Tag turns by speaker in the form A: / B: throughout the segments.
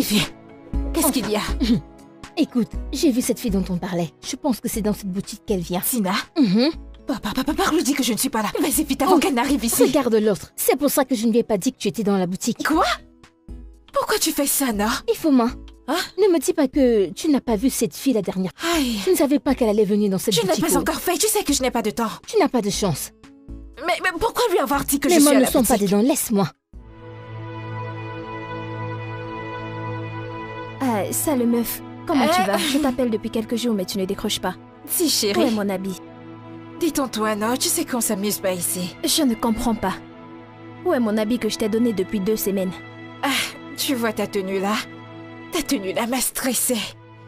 A: Viens. Qu'est-ce qu'il y a?
B: Écoute, j'ai vu cette fille dont on parlait. Je pense que c'est dans cette boutique qu'elle vient.
A: Sina? Papa, lui dis que je ne suis pas là. Vas-y, vite avant qu'elle n'arrive ici.
B: Regarde l'autre. C'est pour ça que je ne lui ai pas dit que tu étais dans la boutique.
A: Quoi? Pourquoi tu fais ça, non?
B: Ifoma,
A: hein?
B: Ne me dis pas que tu n'as pas vu cette fille la dernière fois.
A: Aïe.
B: Je ne savais pas qu'elle allait venir dans cette
A: Je
B: boutique.
A: ne l'ai pas encore fait. Tu sais que je n'ai pas de temps.
B: Tu n'as pas de chance.
A: Mais pourquoi lui avoir dit que
B: Les
A: je suis
B: mains
A: à
B: ne
A: la
B: sont pas
A: boutique?
B: dedans, laisse-moi.
C: Salut meuf, comment tu vas? Je t'appelle depuis quelques jours mais tu ne décroches pas.
A: Si,
C: Où est
A: chérie.
C: mon habit?
A: Dis-toi, non, tu sais qu'on s'amuse pas ici.
C: Je ne comprends pas. Où est mon habit que je t'ai donné depuis 2 semaines?
A: Ah, tu vois ta tenue là? Ta tenue là m'a stressée.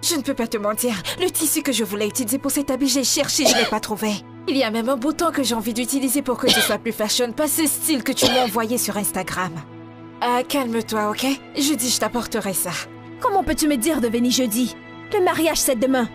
A: Je ne peux pas te mentir. Le tissu que je voulais utiliser pour cet habit, j'ai cherché, je ne l'ai pas trouvé. Il y a même un bouton que j'ai envie d'utiliser pour que tu sois plus fashion, pas ce style que tu m'as envoyé sur Instagram. Ah, calme-toi, ok? Je dis, je t'apporterai ça.
C: Comment peux-tu me dire de venir jeudi? Le mariage c'est demain.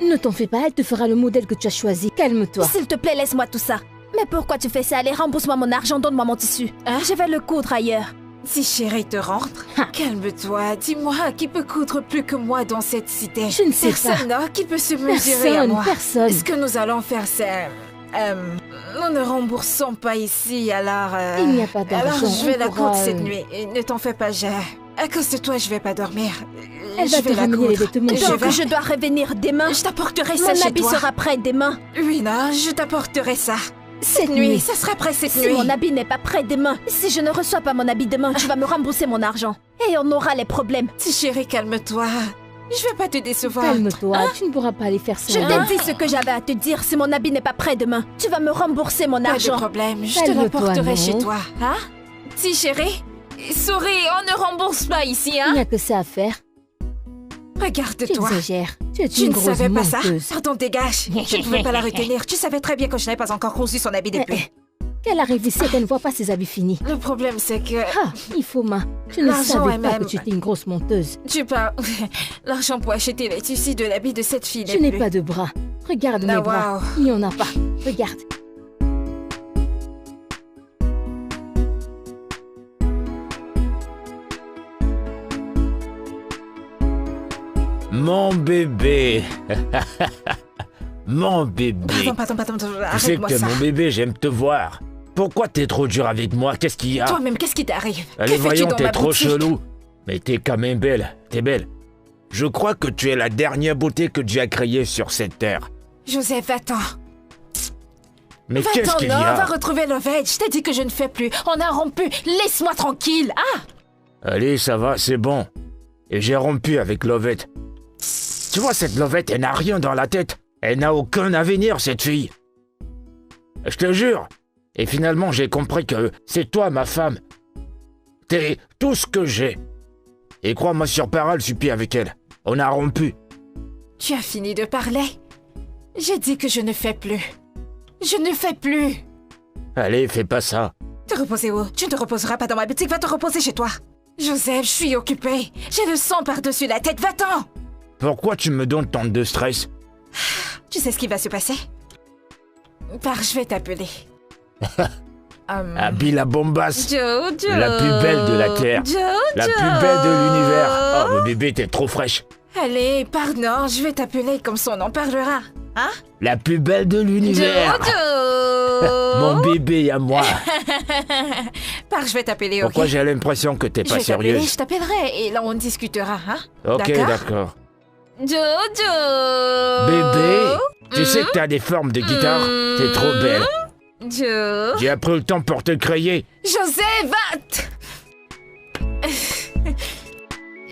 B: Ne t'en fais pas, elle te fera le modèle que tu as choisi. Calme-toi.
C: S'il te plaît, laisse-moi tout ça. Mais pourquoi tu fais ça? Allez, rembourse-moi mon argent, donne-moi mon tissu.
A: Hein?
C: Je vais le coudre ailleurs.
A: Si chérie te rentre, calme-toi. Dis-moi, qui peut coudre plus que moi dans cette cité?
B: Je ne sais
A: Personne,
B: pas.
A: non? Qui peut se mesurer à moi?
B: Personne.
A: Ce que nous allons faire, c'est... nous ne remboursons pas ici, alors...
B: Il n'y a pas d'argent.
A: Alors je vais
B: on
A: la
B: pourra,
A: coudre cette nuit. Et ne t'en fais pas, à cause de toi, je vais pas dormir.
B: Elle
A: je
B: va
A: vais
B: te
A: la
B: ramener les
A: coudre.
B: vêtements.
C: Donc je dois revenir demain.
A: Je t'apporterai ça
C: Mon
A: chez
C: habit
A: toi.
C: sera prêt demain.
A: Oui, non, je t'apporterai ça.
B: Cette
A: Nuit,
B: nuit.
A: ça sera prêt cette
C: Si
A: nuit.
C: mon habit n'est pas prêt demain, si je ne reçois pas mon habit demain, tu vas me rembourser mon argent. Et on aura les problèmes.
A: Si chérie, calme-toi. Je vais pas te décevoir.
B: Calme-toi, tu ne pourras pas aller faire ça.
C: Je t'ai dit ce que j'avais à te dire. Si mon habit n'est pas prêt demain, tu vas me rembourser mon
A: Pas de
C: argent.
A: problème, je te
B: Calme-toi,
A: l'apporterai
B: non.
A: chez toi. Hein? Si chérie, souris, on ne rembourse pas ici,
B: Il
A: hein?
B: n'y a que ça à faire. Tu
A: Regarde-toi.
B: exagères. Tu es
A: Tu
B: une
A: ne
B: grosse
A: savais pas ça?
B: menteuse.
A: Pardon, dégage. Je ne pouvais pas la retenir. Tu savais très bien que je n'avais pas encore conçu son habit depuis.
B: Qu'elle arrive ici et qu'elle ne voit pas ses habits finis.
A: Le problème, c'est que...
B: Ah, Ifoma, je ne
A: L'argent
B: savais
A: est
B: pas
A: même-
B: que tu étais une grosse menteuse.
A: Tu parles... L'argent pour acheter les tissus de l'habit de cette fille
B: Je
A: n'est
B: n'ai
A: plus.
B: pas de bras. Regarde
A: Ah,
B: mes bras.
A: waouh.
B: Il n'y en a pas. Regarde.
D: Mon bébé. Mon bébé.
A: Pardon,
D: Tu sais que
A: arrête-moi
D: t'es
A: ça.
D: mon bébé, j'aime te voir. Pourquoi t'es trop dur avec moi? Qu'est-ce qu'il y a?
A: Toi-même, qu'est-ce qui t'arrive?
D: Allez,
A: Que fais-tu
D: voyons,
A: dans
D: t'es
A: ma
D: trop
A: boutique?
D: chelou. Mais t'es quand même belle, t'es belle. Je crois que tu es la dernière beauté que Dieu a créée sur cette terre.
A: Joseph, va-t'en.
D: Mais qu'est-ce
A: Va-t'en,
D: qu'il y
A: non, va
D: a?
A: retrouver Lovett. Je t'ai dit que je ne fais plus. On a rompu. Laisse-moi tranquille. Ah!
D: Allez, ça va, c'est bon. Et j'ai rompu avec Lovette. Tu vois, cette Lovette, elle n'a rien dans la tête. Elle n'a aucun avenir, cette fille. Je te jure. Et finalement, j'ai compris que c'est toi, ma femme. T'es tout ce que j'ai. Et crois-moi sur parole, je suis plus avec elle. On a rompu.
A: Tu as fini de parler? J'ai dit que je ne fais plus. Je ne fais plus.
D: Allez, fais pas ça.
A: Te reposer où? Tu ne te reposeras pas dans ma boutique. Va te reposer chez toi. Joseph, je suis occupée. J'ai le sang par-dessus la tête. Va-t'en!
D: Pourquoi tu me donnes tant de stress?
A: Tu sais ce qui va se passer? Je vais t'appeler.
D: Abby la bombasse.
A: Jojo.
D: La plus belle de la Terre.
A: Jojo.
D: La plus belle de l'univers. Oh, mon bébé, t'es trop fraîche.
A: Allez, pardon, je vais t'appeler comme son en parlera. Hein?
D: La plus belle de l'univers.
A: Jojo.
D: Mon bébé à moi.
A: Je vais t'appeler, ok?
D: Pourquoi j'ai l'impression que t'es
A: Je
D: pas
A: vais t'appeler,
D: sérieuse?
A: je t'appellerai et là on discutera, hein?
D: Ok, d'accord.
A: Jojo.
D: Bébé, tu sais que t'as des formes de guitare? T'es trop belle.
A: Jo.
D: J'ai appris le temps pour te créer.
A: Joseph, va!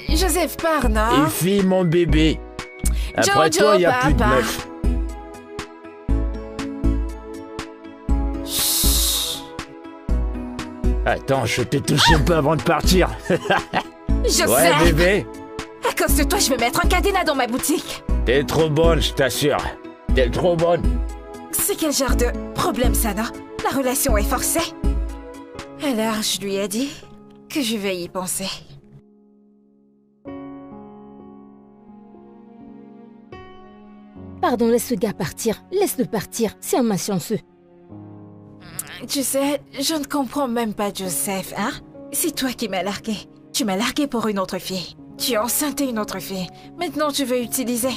A: Joseph, pars, non?
D: Et fille, mon bébé. Après
A: Jojo,
D: toi, y a plus de
A: papa.
D: meufs. Attends, je t'ai touché un peu avant de partir.
A: Joseph!
D: Ouais, bébé.
A: À cause de toi, je vais mettre un cadenas dans ma boutique.
D: T'es trop bonne, je t'assure. T'es trop bonne.
A: C'est quel genre de problème, ça, non? La relation est forcée. Alors, je lui ai dit que je vais y penser.
B: Pardon, laisse ce gars partir. Laisse-le partir. C'est un malchanceux.
A: Tu sais, je ne comprends même pas Joseph, hein? C'est toi qui m'as largué. Tu m'as largué pour une autre fille. Tu as enceinté une autre fille. Maintenant, tu veux utiliser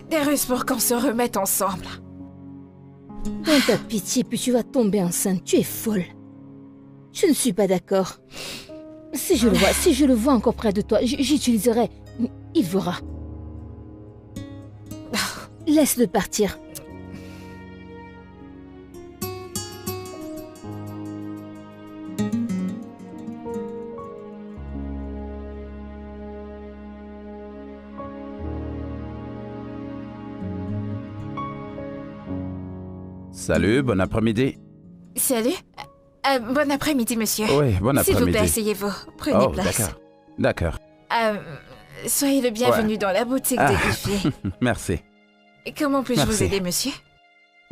A: des ruses pour qu'on se remette ensemble.
B: Dans ta pitié, puis tu vas tomber enceinte. Tu es folle. Je ne suis pas d'accord. Si je le vois encore près de toi, j'utiliserai. Il verra. Laisse-le partir.
E: Salut, bon après-midi.
A: Salut. Bon après-midi, monsieur.
E: Oui, bon
A: S'il vous
E: après-midi.
A: plaît, asseyez-vous. Prenez
E: Oh,
A: place.
E: d'accord.
A: Soyez le bienvenu
E: Ouais.
A: dans la boutique
E: Ah.
A: de Guiffy.
E: Merci.
A: Comment puis-je vous
E: Merci.
A: aider, monsieur?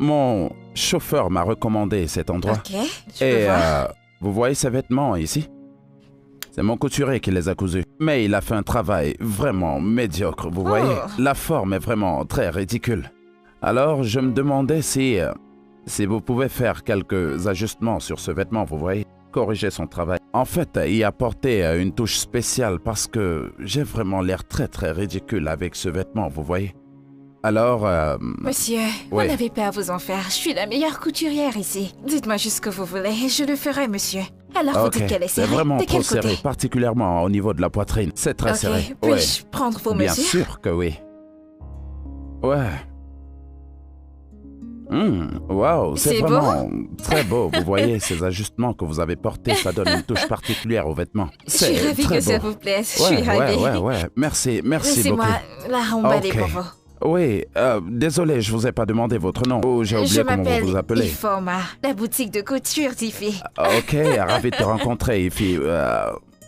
E: Mon chauffeur m'a recommandé cet endroit.
A: Ok, je peux
E: Et
A: voir.
E: vous voyez ces vêtements ici? C'est mon couturier qui les a cousus. Mais il a fait un travail vraiment médiocre, vous voyez? La forme est vraiment très ridicule. Alors, je me demandais si vous pouvez faire quelques ajustements sur ce vêtement, vous voyez? Corriger son travail. En fait, y apporter une touche spéciale parce que j'ai vraiment l'air très très ridicule avec ce vêtement, vous voyez? Alors,
A: Monsieur, vous
E: ouais.
A: n'avez pas à vous en faire. Je suis la meilleure couturière ici. Dites-moi juste ce que vous voulez et je le ferai, monsieur. Alors, vous
E: ok,
A: dites qu'elle est
E: c'est
A: serrée.
E: vraiment
A: De
E: trop
A: quel
E: serré,
A: côté?
E: particulièrement au niveau de la poitrine. C'est très
A: Ok,
E: serré.
A: puis-je prendre vos
E: Bien
A: mesures?
E: sûr que oui. Ouais. Wow, c'est
A: C'est beau?
E: vraiment très beau. Vous voyez, ces ajustements que vous avez portés, ça donne une touche particulière aux vêtements.
A: Je suis ravie
E: très
A: que ça
E: beau.
A: vous plaise. Je suis ravie.
E: Ouais. Merci beaucoup.
A: Laissez-moi la remballer
E: Ok.
A: pour vous.
E: Oui, désolé, je vous ai pas demandé votre nom. Oh, j'ai
A: Je
E: oublié comment vous
A: m'appelle
E: vous appelez.
A: Ifoma, la boutique de couture d'Ifi.
E: Ok, ravi de te rencontrer, Ify.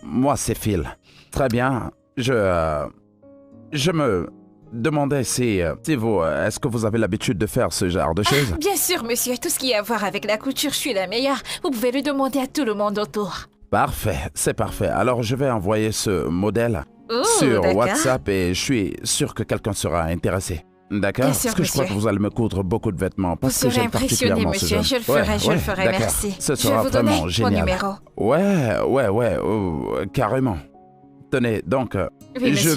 E: Moi, c'est Phil. Très bien. Je me demandais si vous... est-ce que vous avez l'habitude de faire ce genre de choses?
A: Bien sûr, monsieur. Tout ce qui a à voir avec la couture, je suis la meilleure. Vous pouvez le demander à tout le monde autour.
E: Parfait, c'est parfait. Alors, je vais envoyer ce modèle
A: Oh,
E: sur
A: d'accord.
E: WhatsApp et je suis sûr que quelqu'un sera intéressé. D'accord?
A: Bien sûr,
E: Parce que je crois que
A: monsieur.
E: vous allez me coudre beaucoup de vêtements.
A: Vous
E: Parce que
A: serez
E: j'aime
A: impressionné,
E: particulièrement ce
A: monsieur.
E: genre.
A: Je le ferai, je le ferai,
E: d'accord.
A: merci.
E: Ce
A: Je vais
E: sera
A: vous donner
E: vraiment
A: mon
E: génial.
A: numéro.
E: Ouais, carrément. Tenez, donc,
A: Oui, monsieur.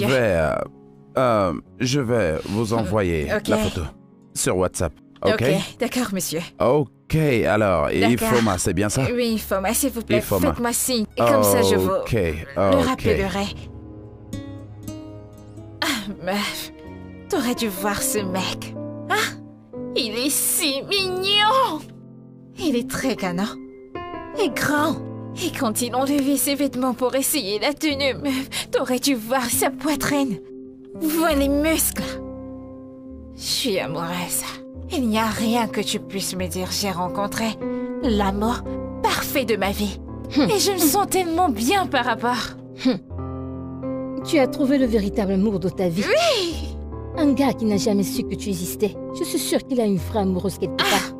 E: je vais vous envoyer
A: ok.
E: la photo sur WhatsApp. Ok?
A: D'accord, monsieur.
E: Ok, alors, et
A: D'accord.
E: Ifoma, c'est bien ça?
A: Oui, Ifoma, s'il vous plaît,
E: Ifoma.
A: faites-moi signe. Et comme ça, je vous
E: Ok,
A: le rappellerai. Ah, meuf, t'aurais dû voir ce mec. Ah, il est si mignon. Il est très canon. Et grand. Et quand il enlevait ses vêtements pour essayer la tenue, meuf, t'aurais dû voir sa poitrine. Vois les muscles. Je suis amoureuse. Il n'y a rien que tu puisses me dire. J'ai rencontré l'amour parfait de ma vie. Et je me sens tellement bien par rapport.
B: Tu as trouvé le véritable amour de ta vie.
A: Oui.
B: Un gars qui n'a jamais su que tu existais. Je suis sûre qu'il a une vraie amoureuse quelque part.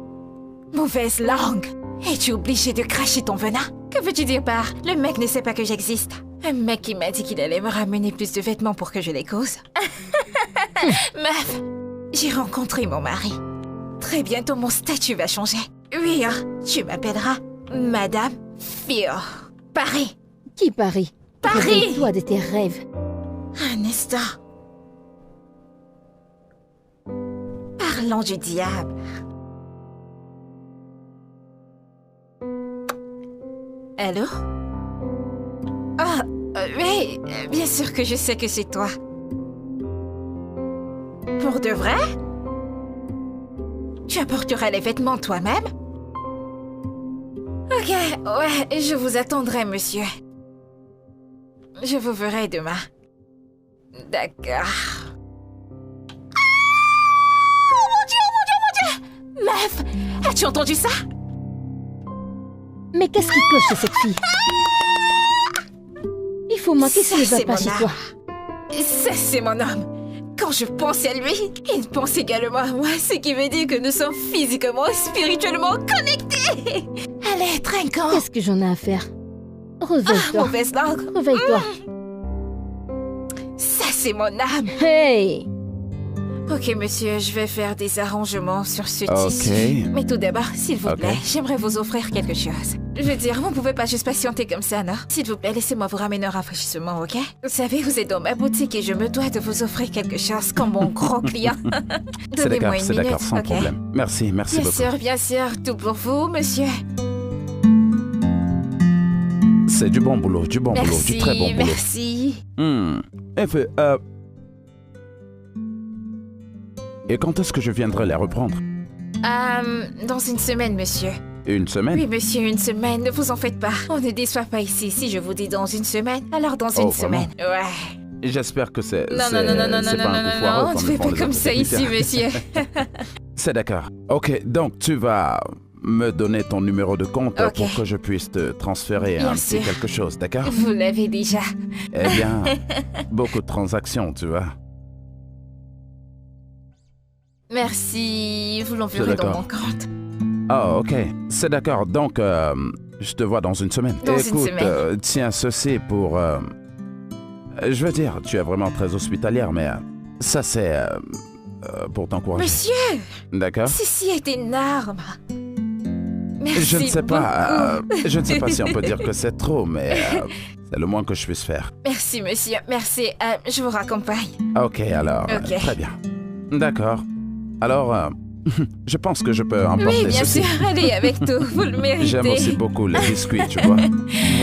A: Mauvaise langue. Es-tu obligé de cracher ton venin? Que veux-tu dire par « le mec ne sait pas que j'existe » Un mec qui m'a dit qu'il allait me ramener plus de vêtements pour que je les cause. Meuf, j'ai rencontré mon mari. Très bientôt, mon statut va changer. Oui, hein, tu m'appelleras Madame Fio. Paris.
B: Qui parie?
A: Paris.
B: Toi de tes rêves.
A: Un instant. Parlons du diable. Allô? Ah, oui, bien sûr que je sais que c'est toi. Pour de vrai? Tu apporteras les vêtements toi-même? Ok, ouais, je vous attendrai, monsieur. Je vous verrai demain. D'accord. Oh mon Dieu, oh mon Dieu, oh mon Dieu! Meuf, as-tu entendu ça?
B: Mais qu'est-ce qui cloche chez cette fille? Il faut manquer
A: Ça,
B: si ne va
A: c'est
B: pas
A: mon
B: chez
A: âme.
B: toi.
A: Ça, c'est mon homme. Quand je pense à lui, il pense également à moi, ce qui veut dire que nous sommes physiquement et spirituellement connectés. Allez, trinquons.
B: Qu'est-ce que j'en ai à faire?
A: Ah,
B: Réveille-toi.
A: mauvaise langue.
B: Réveille-toi.
A: Ça, c'est mon âme.
B: Hey!
A: Ok, monsieur, je vais faire des arrangements sur ce tissu. Mais tout d'abord, s'il vous plaît, j'aimerais vous offrir quelque chose. Je veux dire, vous ne pouvez pas juste patienter comme ça, non? S'il vous plaît, laissez-moi vous ramener un rafraîchissement, ok? Vous savez, vous êtes dans ma boutique et je me dois de vous offrir quelque chose comme mon gros client. Donnez-moi une minute,
E: d'accord, sans problème. Merci beaucoup.
A: Bien sûr, tout pour vous, monsieur.
E: C'est du bon boulot, du très bon boulot.
A: Merci.
E: Et quand est-ce que je viendrai les reprendre?
A: Dans une semaine, monsieur.
E: Une semaine?
A: Oui, monsieur, une semaine, ne vous en faites pas. On ne déçoit pas ici. Si je vous dis dans une semaine, alors dans une semaine. Ouais.
E: J'espère que c'est...
A: Non,
E: on
A: ne fait pas comme ça ici, monsieur.
E: C'est d'accord. Ok, donc tu vas me donner ton numéro de compte pour que je puisse te transférer petit quelque chose, d'accord?
A: Vous l'avez déjà.
E: Eh bien, beaucoup de transactions, tu vois.
A: Merci, vous l'enverrez dans mon compte.
E: Ah, ok, c'est d'accord. Donc, je te vois dans une semaine. Écoute, tiens, ceci pour... je veux dire, tu es vraiment très hospitalière, mais ça c'est pour t'encourager.
A: Monsieur!
E: D'accord.
A: Ceci est énorme. Merci
E: je ne sais pas,
A: beaucoup.
E: je ne sais pas si on peut dire que c'est trop, mais c'est le moins que je puisse faire.
A: Merci, monsieur, merci. Je vous raccompagne.
E: Ok, alors, très bien. D'accord. Alors, je pense que je peux emporter
A: Oui, bien sûr, allez avec tout, vous le méritez.
E: J'aime aussi beaucoup les biscuits, tu vois.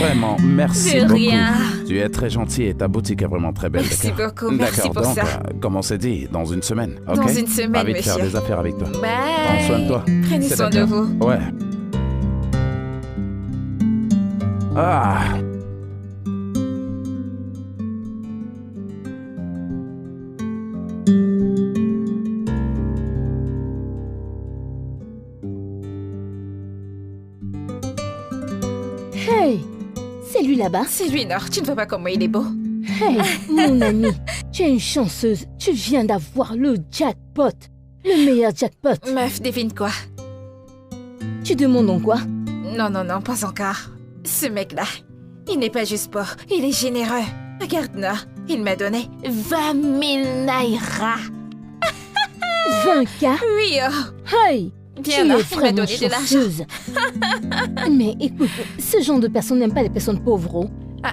E: Vraiment, merci beaucoup.
A: Rien.
E: Tu es très gentil et ta boutique est vraiment très belle.
A: Merci beaucoup, merci pour
E: donc,
A: ça.
E: Comme on s'est dit, dans une semaine, ok?
A: Dans une semaine,
E: Ravi de
A: monsieur.
E: faire des affaires avec toi.
A: Bye.
E: Prends soin de toi.
A: Prenez soin de vous.
E: Ouais. Ah.
B: Hey, c'est lui là-bas?
A: C'est lui, Nord. Tu ne vois pas comment il est beau?
B: Hey, mon ami, tu es une chanceuse. Tu viens d'avoir le jackpot. Le meilleur jackpot.
A: Meuf, devine quoi?
B: Tu demandes donc quoi?
A: Non, pas encore. Ce mec-là, il n'est pas juste pauvre, il est généreux. Regarde, Nord, il m'a donné 20 000 naira.
B: 20K?
A: Oui, oh.
B: Hey!
A: Bien,
B: tu
A: là,
B: es
A: il m'a
B: vraiment
A: donné de l'argent.
B: chanceuse. Mais écoute, ce genre de personnes n'aiment pas les personnes pauvres. Oh.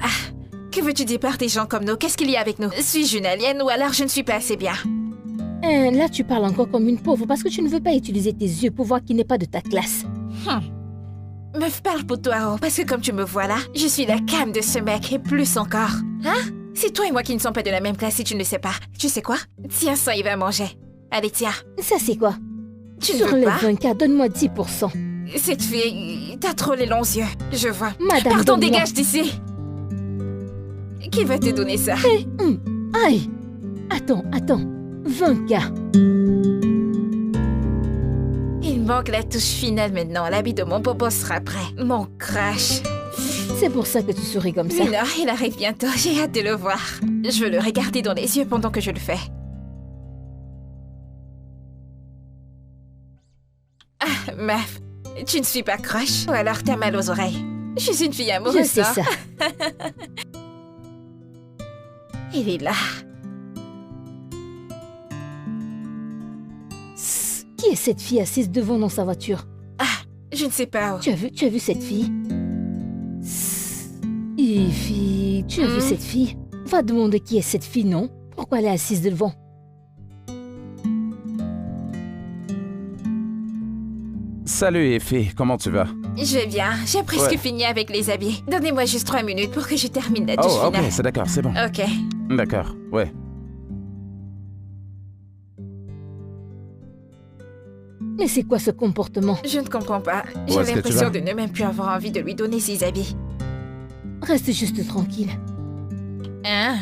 A: Que veux-tu dire par des gens comme nous? Qu'est-ce qu'il y a avec nous? Suis-je une alien ou alors je ne suis pas assez bien?
B: Là, tu parles encore comme une pauvre parce que tu ne veux pas utiliser tes yeux pour voir qui n'est pas de ta classe.
A: Meuf, parle pour toi, oh, parce que comme tu me vois là, je suis la cam de ce mec et plus encore. Hein? C'est toi et moi qui ne sommes pas de la même classe si tu ne le sais pas. Tu sais quoi? Tiens ça, il va manger. Allez, tiens.
B: Ça, c'est quoi?
A: Tu ne
B: Sur
A: veux
B: les
A: pas?
B: 20K, donne-moi 10%.
A: Cette fille, t'as trop les longs yeux. Je vois.
B: Madame,
A: Pardon,
B: donne-moi.
A: dégage d'ici. Qui va te donner ça?
B: Aïe! Attends. 20K.
A: Il manque la touche finale maintenant. L'habit de mon bobo sera prêt. Mon crush.
B: C'est pour ça que tu souris comme ça.
A: Oui, non, il arrive bientôt. J'ai hâte de le voir. Je veux le regarder dans les yeux pendant que je le fais. Ah, meuf, tu ne suis pas crush ou alors t'as mal aux oreilles. Je suis une fille amoureuse.
B: Je sais
A: hein.
B: ça.
A: Il est là.
B: Qui est cette fille assise devant dans sa voiture?
A: Je ne sais pas.
B: Tu as vu cette fille? Evie, tu as vu cette fille? Va demander qui est cette fille, non? Pourquoi elle est assise devant?
E: Salut Effie, comment tu vas?
A: Je vais bien. J'ai presque fini avec les habits. Donnez-moi juste 3 minutes pour que je termine la touche
E: Oh, ok,
A: finale.
E: c'est d'accord, c'est bon.
A: Ok.
E: D'accord, ouais.
B: Mais c'est quoi ce comportement?
A: Je ne comprends pas.
E: Où
A: J'ai
E: est-ce que tu
A: l'impression
E: vas?
A: de ne même plus avoir envie de lui donner ses habits.
B: Reste juste tranquille.
A: Hein?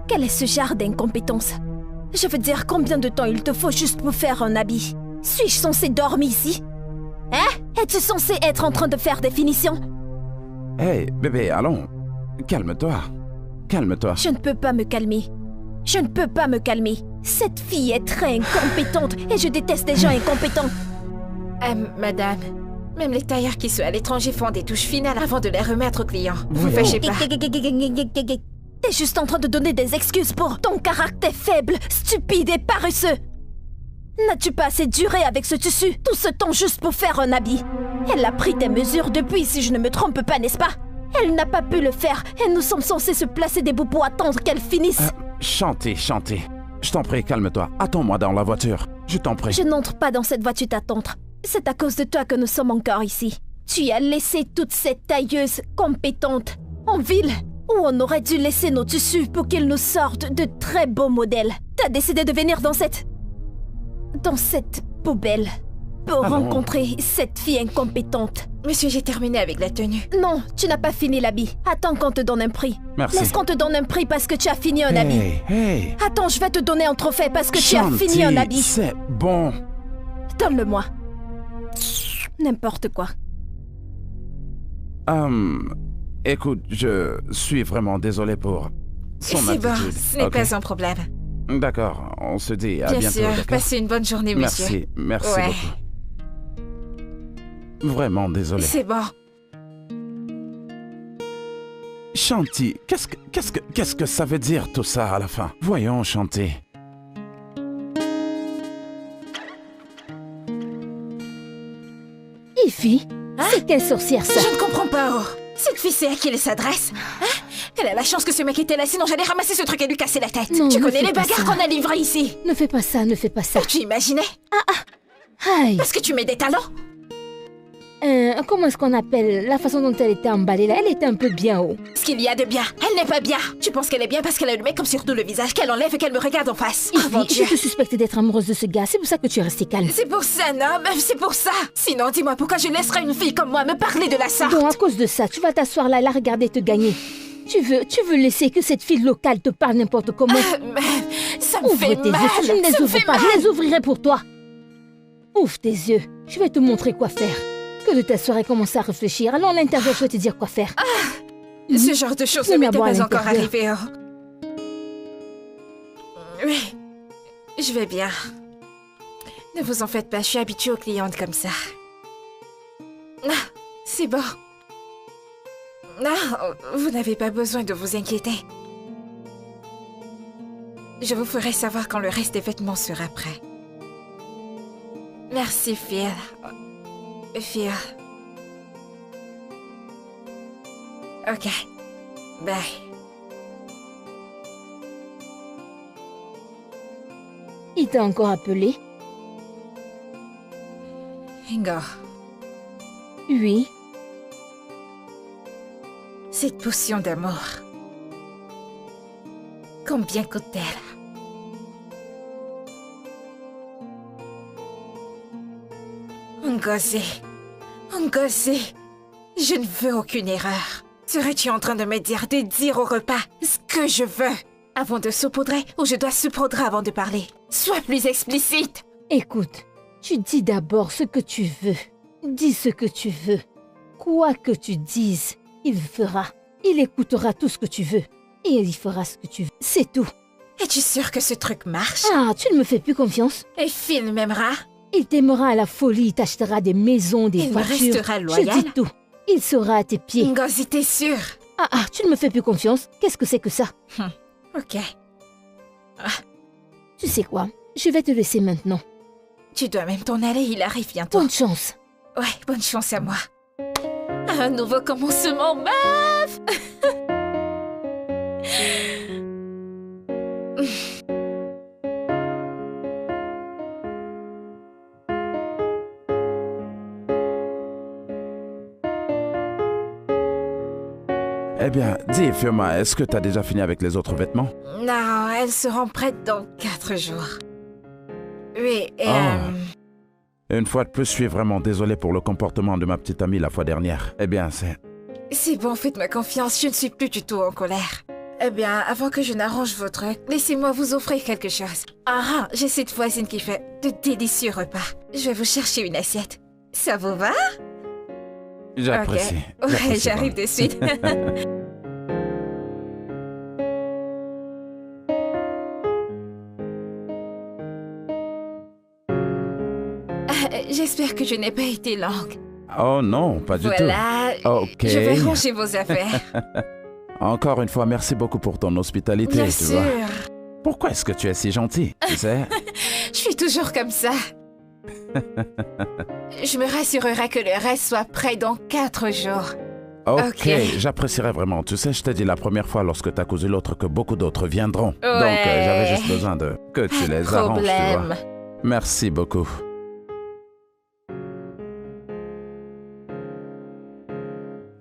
C: Quel est ce genre d'incompétence? Je veux dire, combien de temps il te faut juste pour faire un habit? Suis-je censé dormir ici? Hein? Es-tu censé être en train de faire des finitions?
E: Hey, bébé, allons. Calme-toi. Calme-toi.
C: Je ne peux pas me calmer. Je ne peux pas me calmer. Cette fille est très incompétente et je déteste les gens incompétents.
A: Madame, Même les tailleurs qui sont à l'étranger font des touches finales avant de les remettre aux clients. Vous fâchez pas.
C: T'es juste en train de donner des excuses pour ton caractère faible, stupide et paresseux. N'as-tu pas assez duré avec ce tissu, tout ce temps juste pour faire un habit? Elle a pris tes mesures depuis, si je ne me trompe pas, n'est-ce pas? Elle n'a pas pu le faire et nous sommes censés se placer des bouts pour attendre qu'elle finisse.
E: Chanter. Je t'en prie, calme-toi. Attends-moi dans la voiture. Je t'en prie.
C: Je n'entre pas dans cette voiture t'attendre. C'est à cause de toi que nous sommes encore ici. Tu as laissé toute cette tailleuse compétente en ville où on aurait dû laisser nos tissus pour qu'ils nous sortent de très beaux modèles. T'as décidé de venir dans cette poubelle pour rencontrer cette fille incompétente.
A: Monsieur, j'ai terminé avec la tenue.
C: Non, tu n'as pas fini l'habit. Attends qu'on te donne un prix.
E: Merci.
C: Laisse qu'on te donne un prix parce que tu as fini un habit.
E: Hey.
C: Attends, je vais te donner un trophée parce que tu as fini un habit.
E: C'est bon.
C: Donne-le-moi. N'importe quoi.
E: Écoute, je suis vraiment désolé pour son
A: C'est
E: attitude.
A: bon, ce n'est
E: Ok.
A: pas un problème.
E: D'accord, on se dit à
A: Bien
E: bientôt.
A: sûr,
E: d'accord?
A: passez une bonne journée, monsieur.
E: Merci
A: Ouais.
E: beaucoup. Vraiment désolé.
A: C'est bon.
E: Chanty, qu'est-ce que ça veut dire tout ça à la fin? Voyons, Chanty.
B: Ify, c'est quelle sorcière ça?
A: Je ne comprends pas, oh. Cette fille, c'est à qui elle s'adresse? Hein? Elle a la chance que ce mec était là, sinon j'allais ramasser ce truc et lui casser la tête.
B: Non,
A: tu
B: ne
A: connais
B: fais
A: les
B: pas
A: bagarres
B: ça.
A: qu'on a livrées ici?
B: Ne fais pas ça, ne fais pas ça.
A: Tu imaginais?
B: Aïe.
A: Parce que tu mets des talents?
B: Comment est-ce qu'on appelle la façon dont elle était emballée là? Elle était un peu bien haut.
A: Ce qu'il y a de bien, elle n'est pas bien. Tu penses qu'elle est bien parce qu'elle a le make-up sur tout le visage, qu'elle enlève et qu'elle me regarde en face. Oh mon
B: Ify,
A: Dieu.
B: je te suspecte d'être amoureuse de ce gars, c'est pour ça que tu es restée calme.
A: C'est pour ça, non, meuf, c'est pour ça. Sinon, dis-moi pourquoi je laisserais une fille comme moi me parler de la sorte.
B: Donc à cause de ça, tu vas t'asseoir là et la regarder te gagner. Tu veux laisser que cette fille locale te parle n'importe comment?
A: Meuf, ça me
B: Ouvre
A: fait
B: tes
A: mal.
B: yeux, si je ne
A: Ça
B: les
A: me
B: ouvre
A: fait
B: pas,
A: mal.
B: je les ouvrirai pour toi. Ouvre tes yeux, je vais te montrer quoi faire. Que de t'asseoir et commencer à réfléchir. Allons à l'intérieur, je vais te dire quoi faire.
A: Ce genre de choses ne
B: Viens
A: m'était
B: d'abord à
A: pas encore
B: l'intérieur.
A: arrivé. Oui, je vais bien. Ne vous en faites pas, je suis habituée aux clientes comme ça. Ah, c'est bon. Non, vous n'avez pas besoin de vous inquiéter. Je vous ferai savoir quand le reste des vêtements sera prêt. Merci, Phil. Phil. Ok. Bye.
B: Il t'a encore appelé?
A: Ingo,
B: Oui.
A: cette potion d'amour. Combien coûte-t-elle? Ngozi, je ne veux aucune erreur. Serais-tu en train de me dire de dire au repas ce que je veux avant de saupoudrer ou je dois saupoudrer avant de parler? Sois plus explicite.
B: Écoute, tu dis d'abord ce que tu veux. Dis ce que tu veux. Quoi que tu dises, il fera. Il écoutera tout ce que tu veux. Et il fera ce que tu veux. C'est tout.
A: Es-tu sûre que ce truc marche?
B: Ah, tu ne me fais plus confiance?
A: Et Phil m'aimera?
B: Il t'aimera à la folie, il t'achètera des maisons, des
A: Il me
B: voitures.
A: restera
B: Je
A: loyal?
B: dis tout. Il sera à tes pieds.
A: Ngozi, t'es sûre?
B: Ah, tu ne me fais plus confiance? Qu'est-ce que c'est que ça?
A: Ok.
B: Tu sais quoi? Je vais te laisser maintenant.
A: Tu dois même t'en aller, il arrive bientôt.
B: Bonne chance.
A: Ouais, bonne chance à moi. Un nouveau commencement, meuf!
E: Eh bien, dis, Fiona, est-ce que t'as déjà fini avec les autres vêtements?
A: Non, elles seront prêtes dans 4 jours. Oui, et
E: Une fois de plus, je suis vraiment désolé pour le comportement de ma petite amie la fois dernière. Eh bien,
A: c'est bon, faites-moi confiance, je ne suis plus du tout en colère. Eh bien, avant que je n'arrange vos trucs, laissez-moi vous offrir quelque chose. Ah, j'ai cette voisine qui fait de délicieux repas. Je vais vous chercher une assiette. Ça vous va?
E: J'apprécie.
A: Ok. Ouais,
E: J'apprécie
A: j'arrive de suite. J'espère que je n'ai pas été longue.
E: Oh non, pas du tout.
A: Voilà,
E: Ok.
A: je vais ranger vos affaires.
E: Encore une fois, merci beaucoup pour ton hospitalité,
A: Bien
E: tu
A: sûr.
E: vois. Pourquoi est-ce que tu es si gentil, tu sais?
A: Je suis toujours comme ça. Je me rassurerai que le reste soit prêt dans 4 jours.
E: Ok, j'apprécierais vraiment. Tu sais, je t'ai dit la première fois lorsque t'as cousu l'autre que beaucoup d'autres viendront.
A: Ouais.
E: Donc, j'avais juste besoin de que tu les arranges, tu vois.
A: Problème.
E: Merci beaucoup.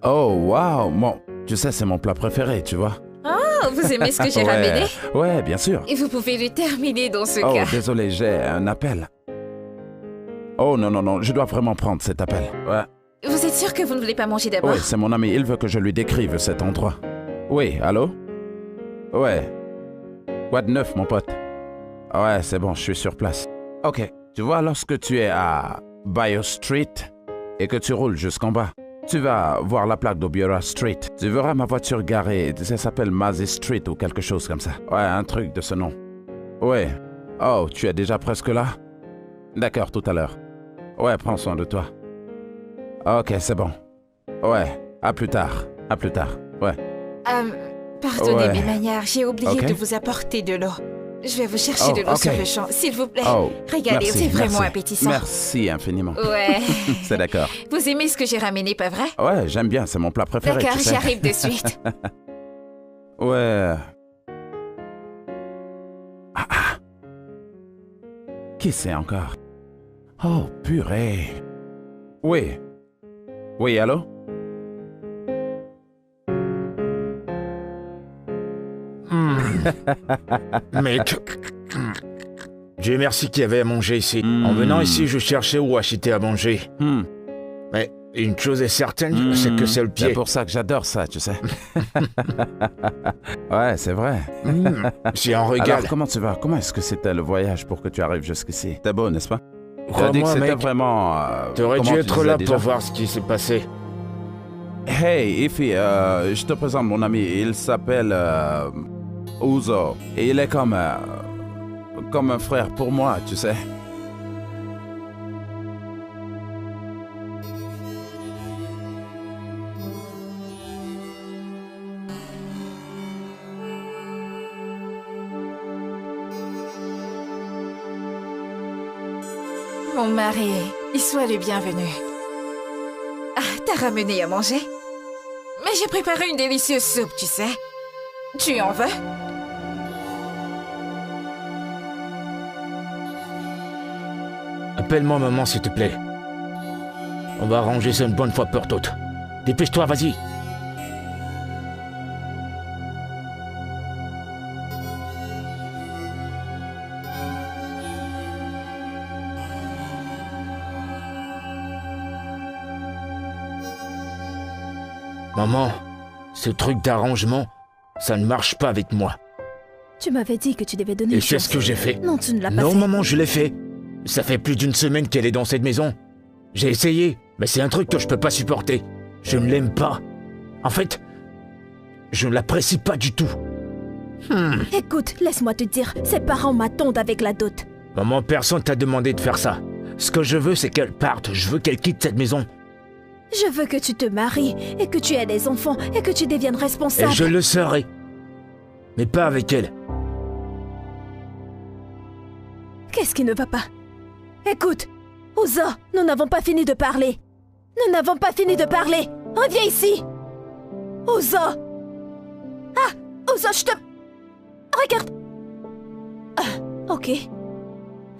E: Oh, wow! Bon, tu sais, c'est mon plat préféré, tu vois.
A: Oh, vous aimez ce que j'ai ramené?
E: Ouais, bien sûr.
A: Et vous pouvez le terminer dans ce
E: Oh,
A: cas.
E: désolé, j'ai un appel. Oh, non, non, non, je dois vraiment prendre cet appel. Ouais.
A: Vous êtes sûr que vous ne voulez pas manger d'abord?
E: Oui, c'est mon ami, il veut que je lui décrive cet endroit. Oui, allô? Ouais. Quoi de neuf, mon pote? Ouais, c'est bon, je suis sur place. Ok, tu vois, lorsque tu es à Bio Street et que tu roules jusqu'en bas, tu vas voir la plaque d'Obiora Street. Tu verras ma voiture garée, ça s'appelle Mazzy Street ou quelque chose comme ça. Ouais, un truc de ce nom. Ouais. Oh, tu es déjà presque là? D'accord, tout à l'heure. Ouais, prends soin de toi. Ok, c'est bon. Ouais, à plus tard. À plus tard, ouais.
A: Pardonnez
E: Ouais.
A: mes manières, j'ai oublié
E: Ok.
A: de vous apporter de l'eau. Je vais vous chercher de l'eau
E: ok.
A: sur le champ, s'il vous plaît.
E: Oh,
A: Regardez,
E: merci,
A: c'est vraiment
E: merci.
A: appétissant.
E: Merci infiniment.
A: Ouais.
E: C'est d'accord.
A: Vous aimez ce que j'ai ramené, pas vrai?
E: Ouais, j'aime bien, c'est mon plat préféré,
A: D'accord,
E: tu sais.
A: j'arrive de suite.
E: Ouais. Ah. Qui c'est encore? Oh, purée. Oui. Oui, allô?
D: Mec. Dieu merci qu'il y avait à manger ici. En venant ici, je cherchais où acheter à manger.
E: Hmm.
D: Mais une chose est certaine, c'est que c'est le
E: C'est
D: pied.
E: pour ça que j'adore ça, tu sais. Ouais, c'est vrai.
D: C'est un régal.
E: Alors, comment tu vas? Comment est-ce que c'était le voyage pour que tu arrives jusqu'ici? C'était beau, n'est-ce pas? Tu as dit que
D: Crois-moi,
E: c'était
D: mec,
E: vraiment...
D: t'aurais
E: comment
D: dû
E: tu
D: être
E: disais
D: là
E: déjà?
D: pour voir ce qui s'est passé.
E: Hey, Ify, je te présente mon ami. Il s'appelle Uzo. Et il est comme un frère pour moi, tu sais.
A: Mon mari, il soit le bienvenu. Ah, t'as ramené à manger? Mais j'ai préparé une délicieuse soupe, tu sais. Tu en veux?
D: Appelle-moi maman, s'il te plaît. On va arranger ça une bonne fois pour toutes. Dépêche-toi, vas-y. Maman, ce truc d'arrangement, ça ne marche pas avec moi.
C: Tu m'avais dit que tu devais donner
D: Et
C: une
D: c'est
C: chance.
D: ce que j'ai fait.
C: Non, tu ne l'as pas
D: Non,
C: fait.
D: maman, je l'ai fait. Ça fait plus d'une semaine qu'elle est dans cette maison. J'ai essayé, mais c'est un truc que je peux pas supporter. Je ne l'aime pas. En fait, je ne l'apprécie pas du tout.
C: Écoute, laisse-moi te dire, ses parents m'attendent avec la dot.
D: Maman, personne t'a demandé de faire ça. Ce que je veux, c'est qu'elle parte. Je veux qu'elle quitte cette maison.
C: Je veux que tu te maries et que tu aies des enfants et que tu deviennes
D: Et
C: responsable.
D: je le serai. Mais pas avec elle.
C: Qu'est-ce qui ne va pas? Écoute, Uzo, nous n'avons pas fini de parler. Nous n'avons pas fini de parler. Reviens ici. Uzo. Ah, Uzo, je te... Regarde. Ah, ok.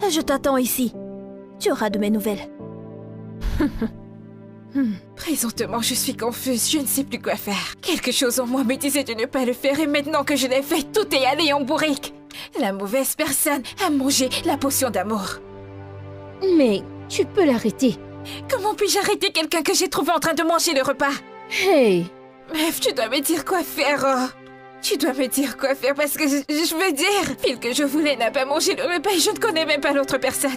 C: Je t'attends ici. Tu auras de mes nouvelles.
A: Présentement, je suis confuse, je ne sais plus quoi faire. Quelque chose en moi me disait de ne pas le faire et maintenant que je l'ai fait, tout est allé en bourrique. La mauvaise personne a mangé la potion d'amour.
B: Mais tu peux l'arrêter.
A: Comment puis-je arrêter quelqu'un que j'ai trouvé en train de manger le repas?
B: Hey,
A: Bref, tu dois me dire quoi faire, oh. Tu dois me dire quoi faire parce que je veux dire, fille que je voulais n'a pas mangé le repas et je ne connais même pas l'autre personne.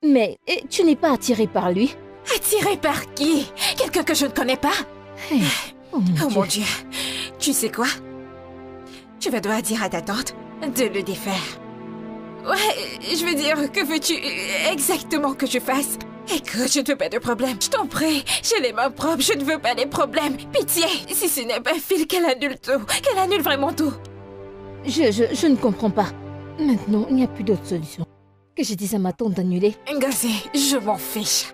B: mais tu n'es pas attiré par lui.
A: Attiré par qui? Quelqu'un que je ne connais pas?
B: Hey, oh mon
A: Oh
B: Dieu.
A: mon Dieu. Tu sais quoi? Tu vas devoir dire à ta tante de le défaire. Ouais, je veux dire, que veux-tu exactement que je fasse? Écoute, je ne veux pas de problème. Je t'en prie. J'ai les mains propres. Je ne veux pas les problèmes. Pitié. Si ce n'est pas Phil, qu'elle annule tout. Qu'elle annule vraiment tout.
B: Je ne comprends pas. Maintenant, il n'y a plus d'autre solution. Que je dise à ma tante d'annuler.
A: Ngozi, je m'en fiche.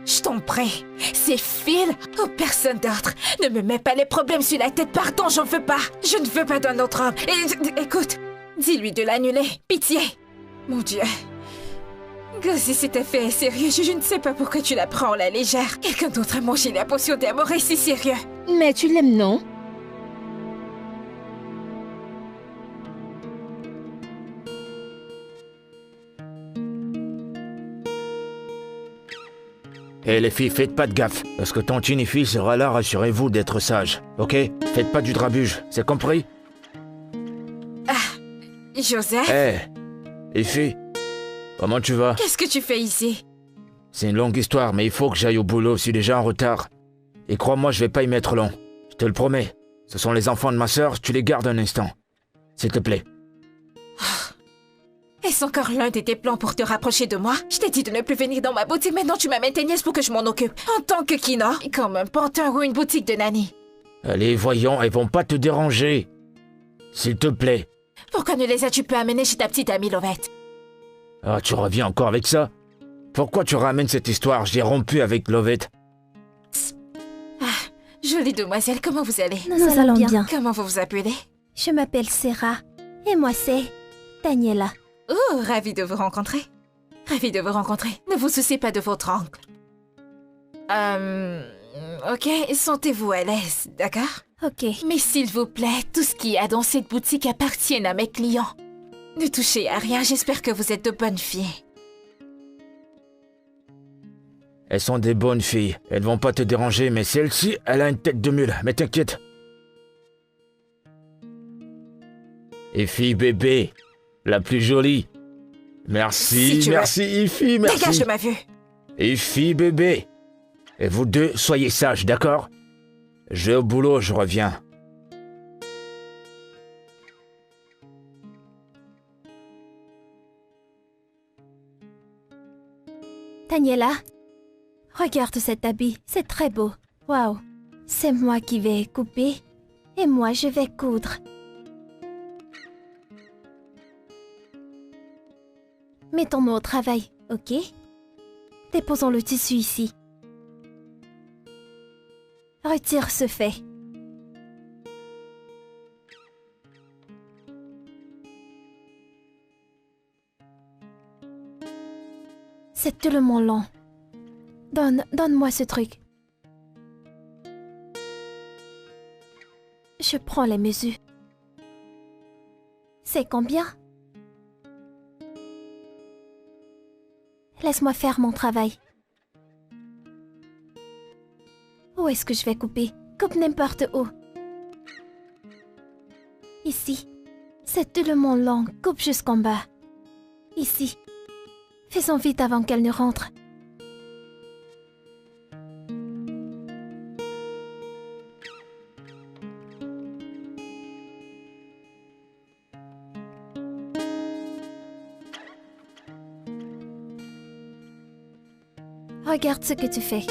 A: Je t'en prie. C'est Phil ou personne d'autre. Ne me mets pas les problèmes sur la tête. Pardon, j'en veux pas. Je ne veux pas d'un autre homme. Écoute, dis-lui de l'annuler. Pitié. Mon Dieu. Ngozi, cette affaire est sérieuse. Je ne sais pas pourquoi tu la prends à la légère. Quelqu'un d'autre a mangé la potion d'amour et c'est sérieux.
B: Mais tu l'aimes, non?
D: Et les filles, faites pas de gaffe, parce que tante Jennifer sera là, rassurez-vous d'être sage, ok? Faites pas du drabuge, c'est compris?
A: Joseph?
D: Les filles, comment tu vas?
A: Qu'est-ce que tu fais ici?
D: C'est une longue histoire, mais il faut que j'aille au boulot, je suis déjà en retard. Et crois-moi, je vais pas y mettre long, je te le promets. Ce sont les enfants de ma sœur, tu les gardes un instant. S'il te plaît.
A: Est-ce encore l'un de tes plans pour te rapprocher de moi? Je t'ai dit de ne plus venir dans ma boutique, maintenant tu m'amènes tes nièces pour que je m'en occupe. En tant que Kina, comme un pantin ou une boutique de nanny.
D: Allez, voyons, elles vont pas te déranger. S'il te plaît.
A: Pourquoi ne les as-tu pas amenées chez ta petite amie Lovette?
D: Ah, tu reviens encore avec ça? Pourquoi tu ramènes cette histoire? J'ai rompu avec Lovette.
A: Jolie demoiselle, comment vous allez?
C: Nous allons bien.
A: Comment vous vous appelez?
C: Je m'appelle Sarah. Et moi c'est Daniela.
A: Oh, ravie de vous rencontrer. Ravie de vous rencontrer. Ne vous souciez pas de votre oncle. Ok, sentez-vous à l'aise, d'accord?
C: Ok.
A: Mais s'il vous plaît, tout ce qu'il y a dans cette boutique appartient à mes clients. Ne touchez à rien, j'espère que vous êtes de bonnes filles.
D: Elles sont des bonnes filles. Elles vont pas te déranger, mais celle-ci, elle a une tête de mule. Mais t'inquiète. Et fille bébé, la plus jolie. Merci,
A: Si
D: merci, Ify, merci.
A: Dégage de ma vue.
D: Ify bébé. Et vous deux, soyez sages, d'accord? Je vais au boulot, je reviens.
C: Daniela, regarde cet habit, c'est très beau. Waouh. C'est moi qui vais couper et moi je vais coudre. Mettons-nous au travail, ok? Déposons le tissu ici. Retire ce fait. C'est tellement long. Donne-moi ce truc. Je prends les mesures. C'est combien? Laisse-moi faire mon travail. Où est-ce que je vais couper? Coupe n'importe où. Ici. C'est tellement long. Coupe jusqu'en bas. Ici. Faisons vite avant qu'elle ne rentre. Regarde ce que tu fais.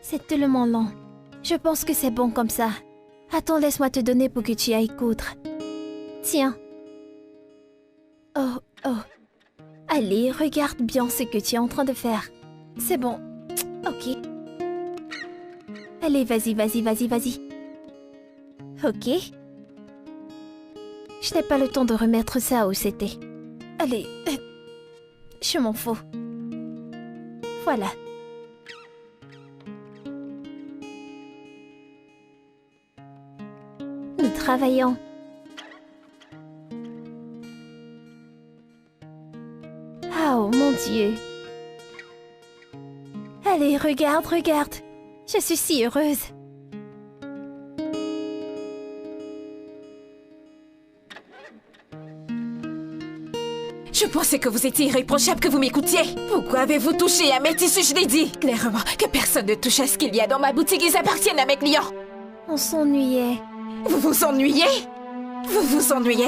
C: C'est tellement long. Je pense que c'est bon comme ça. Attends, laisse-moi te donner pour que tu ailles coudre. Tiens. Oh. Allez, regarde bien ce que tu es en train de faire. C'est bon. Ok. Allez, vas-y. Ok. Je n'ai pas le temps de remettre ça où c'était. Allez. Je m'en fous. Voilà. Nous travaillons. Oh mon Dieu. Allez, regarde. Je suis si heureuse.
A: Je pensais que vous étiez irréprochable, que vous m'écoutiez. Pourquoi avez-vous touché à mes tissus? Je l'ai dit clairement que personne ne touche à ce qu'il y a dans ma boutique. Ils appartiennent à mes clients.
C: On s'ennuyait.
A: Vous vous ennuyez? Vous vous ennuyez.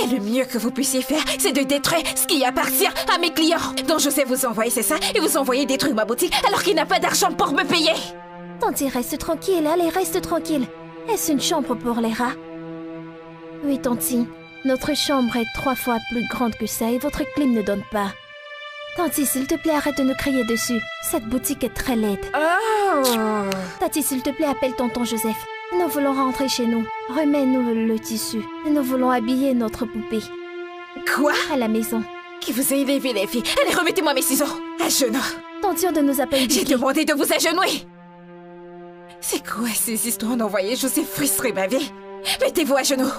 A: Et le mieux que vous puissiez faire, c'est de détruire ce qui appartient à mes clients. Donc je sais vous envoyer, c'est ça? Et vous envoyez détruire ma boutique alors qu'il n'a pas d'argent pour me payer.
C: Tanti, reste tranquille, allez, reste tranquille. Est-ce une chambre pour les rats? Oui, Tanti. Notre chambre est 3 fois plus grande que ça et votre clim ne donne pas. Tanti, s'il te plaît, arrête de nous crier dessus. Cette boutique est très laide.
A: Oh.
C: Tati, s'il te plaît, appelle tonton Joseph. Nous voulons rentrer chez nous. Remets-nous le tissu. Nous voulons habiller notre poupée.
A: Quoi?
C: À la maison.
A: Qui vous a élevé, les filles? Allez, remettez-moi mes ciseaux. À genoux.
C: Tention de nous appeler
A: J'ai
C: Vicky.
A: demandé de vous agenouiller. C'est quoi ces histoires d'envoyer? Je sais frustrer ma vie. Mettez-vous à genoux.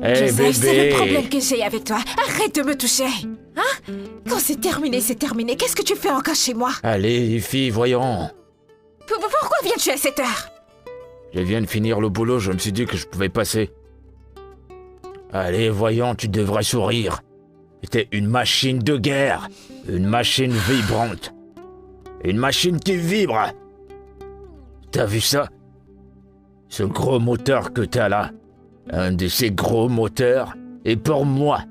D: Hé
A: Joseph, c'est
D: bébé.
A: le problème que j'ai avec toi. Arrête de me toucher. Hein? Quand c'est terminé, c'est terminé. Qu'est-ce que tu fais encore chez moi?
D: Allez, fille, voyons.
A: Pourquoi viens-tu à cette heure?
D: Je viens de finir le boulot, je me suis dit que je pouvais passer. Allez, voyons, tu devrais sourire. C'était une machine de guerre. Une machine vibrante. Une machine qui vibre. T'as vu ça? Ce gros moteur que t'as là. Un de ces gros moteurs. Et pour moi,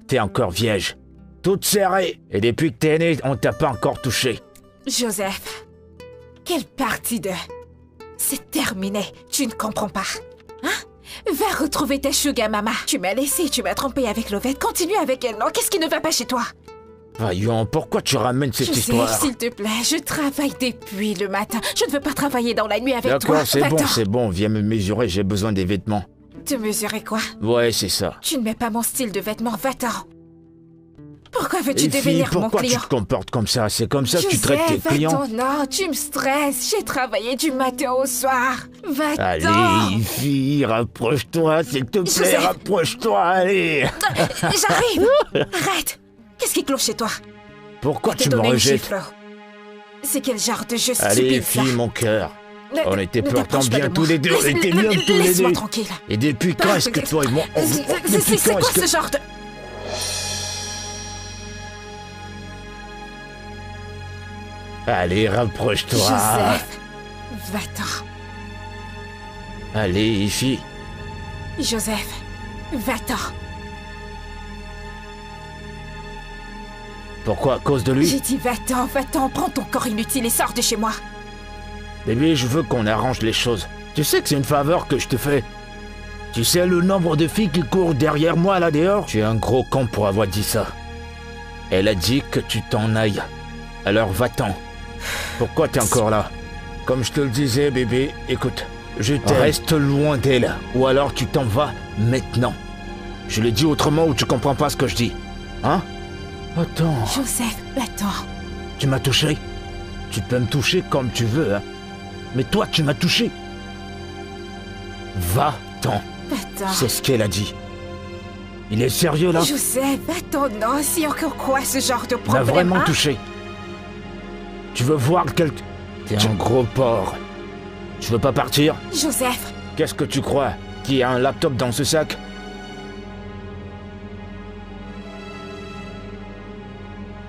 D: t'es encore vierge. Toute serrée. Et depuis que t'es né, on t'a pas encore touché.
A: Joseph, quelle partie de... C'est terminé. Tu ne comprends pas. Hein? Va retrouver ta sugar mama. Tu m'as laissé, tu m'as trompé avec Lovette. Continue avec elle, non? Qu'est-ce qui ne va pas chez toi?
D: Voyons, pourquoi tu ramènes cette
A: Joseph,
D: histoire?
A: s'il te plaît, je travaille depuis le matin. Je ne veux pas travailler dans la nuit avec toi.
D: D'accord,
A: Va-t'en.
D: c'est bon, viens me mesurer, j'ai besoin des vêtements.
A: Te mesurer quoi?
D: Ouais, c'est ça.
A: Tu ne mets pas mon style de vêtements, va-t'en. Pourquoi veux-tu
D: Et fille,
A: devenir mon
D: pourquoi tu
A: client?
D: te comportes comme ça? C'est comme ça que tu
A: Joseph,
D: traites tes clients?
A: va-t'en, non, tu me stresses. J'ai travaillé du matin au soir. Va-t'en.
D: Allez, fille, rapproche-toi, s'il te plaît,
A: Joseph.
D: rapproche-toi, allez.
A: J'arrive. Arrête. Qu'est-ce qui cloche chez toi?
D: Pourquoi
A: Je t'ai
D: tu me
A: donné une
D: rejettes?
A: gifle. C'est quel genre de jeu
D: Allez,
A: stupide, ça?
D: fille, mon cœur. On était
A: Ne
D: pourtant
A: t'approche pas
D: bien
A: de
D: tous
A: moi.
D: les deux, on était bien tous les
A: Laisse-moi
D: deux.
A: tranquille.
D: Et depuis quand est-ce que toi et moi... Depuis
A: C'est
D: quand
A: quoi
D: est-ce que...
A: ce genre de...
D: Allez, rapproche-toi.
A: Joseph, va-t'en.
D: Allez, fille.
A: Joseph, va-t'en.
D: Pourquoi? À cause de lui?
A: J'ai dit va-t'en, va-t'en, prends ton corps inutile et sors de chez moi.
D: Bébé, je veux qu'on arrange les choses. Tu sais que c'est une faveur que je te fais. Tu sais le nombre de filles qui courent derrière moi là dehors? Tu es un gros con pour avoir dit ça. Elle a dit que tu t'en ailles. Alors va-t'en. Pourquoi t'es encore là? Comme je te le disais, bébé, écoute, je t'aime. Reste loin d'elle, ou alors tu t'en vas maintenant. Je le dis autrement ou tu comprends pas ce que je dis. Hein? Attends,
A: Joseph, va-t'en.
D: tu m'as touché? Tu peux me toucher comme tu veux, hein? Mais toi, tu m'as touché. Va-t'en.
A: Va-t'en.
D: C'est ce qu'elle a dit. Il est sérieux là?
A: Joseph, va-t'en, non, c'est encore quoi ce genre de
D: Il m'a
A: problème,
D: vraiment
A: hein?
D: touché. Tu veux voir quelqu'un? T'es un gros porc. Tu veux pas partir?
A: Joseph,
D: Qu'est-ce que tu crois? Qu'il y a un laptop dans ce sac?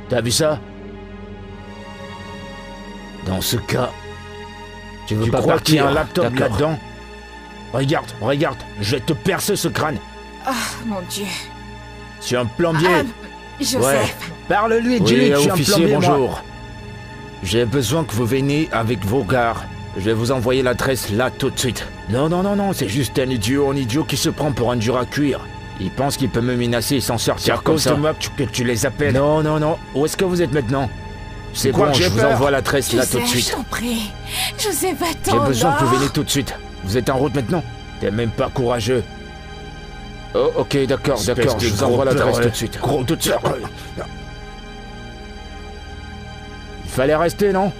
D: T'as vu ça? Dans ce cas, tu veux pas
E: crois qu'il y a
D: partir
E: un laptop
D: D'accord.
E: là-dedans?
D: Regarde, regarde, je vais te percer ce crâne.
A: oh mon Dieu.
D: Je suis un plombier.
A: Ah, Joseph,
D: Parle-lui,
E: Oui,
D: dis-lui que je suis un
E: officier,
D: plombier,
E: bonjour.
D: moi. J'ai besoin que vous veniez avec vos gars. Je vais vous envoyer l'adresse là tout de suite. Non, non, non, non, c'est juste un idiot qui se prend pour un dur à cuire. Il pense qu'il peut me menacer et s'en sortir comme ça. Que tu les appelles. Non, non, non. Où est-ce que vous êtes maintenant? C'est
E: quoi
D: bon,
E: que j'ai
D: je vous
E: peur?
D: envoie l'adresse là tout de
A: Joseph, je
D: suite.
A: t'en prie. Joseph,
D: J'ai
A: va-t'en,
D: besoin que vous
A: non.
D: veniez tout de suite. Vous êtes en route maintenant? T'es même pas courageux. Oh, ok, d'accord,
E: Espèce
D: d'accord.
E: de
D: Je vous
E: gros
D: envoie l'adresse
E: peureux.
D: tout de suite. Gros, tout de suite. Il fallait rester, non?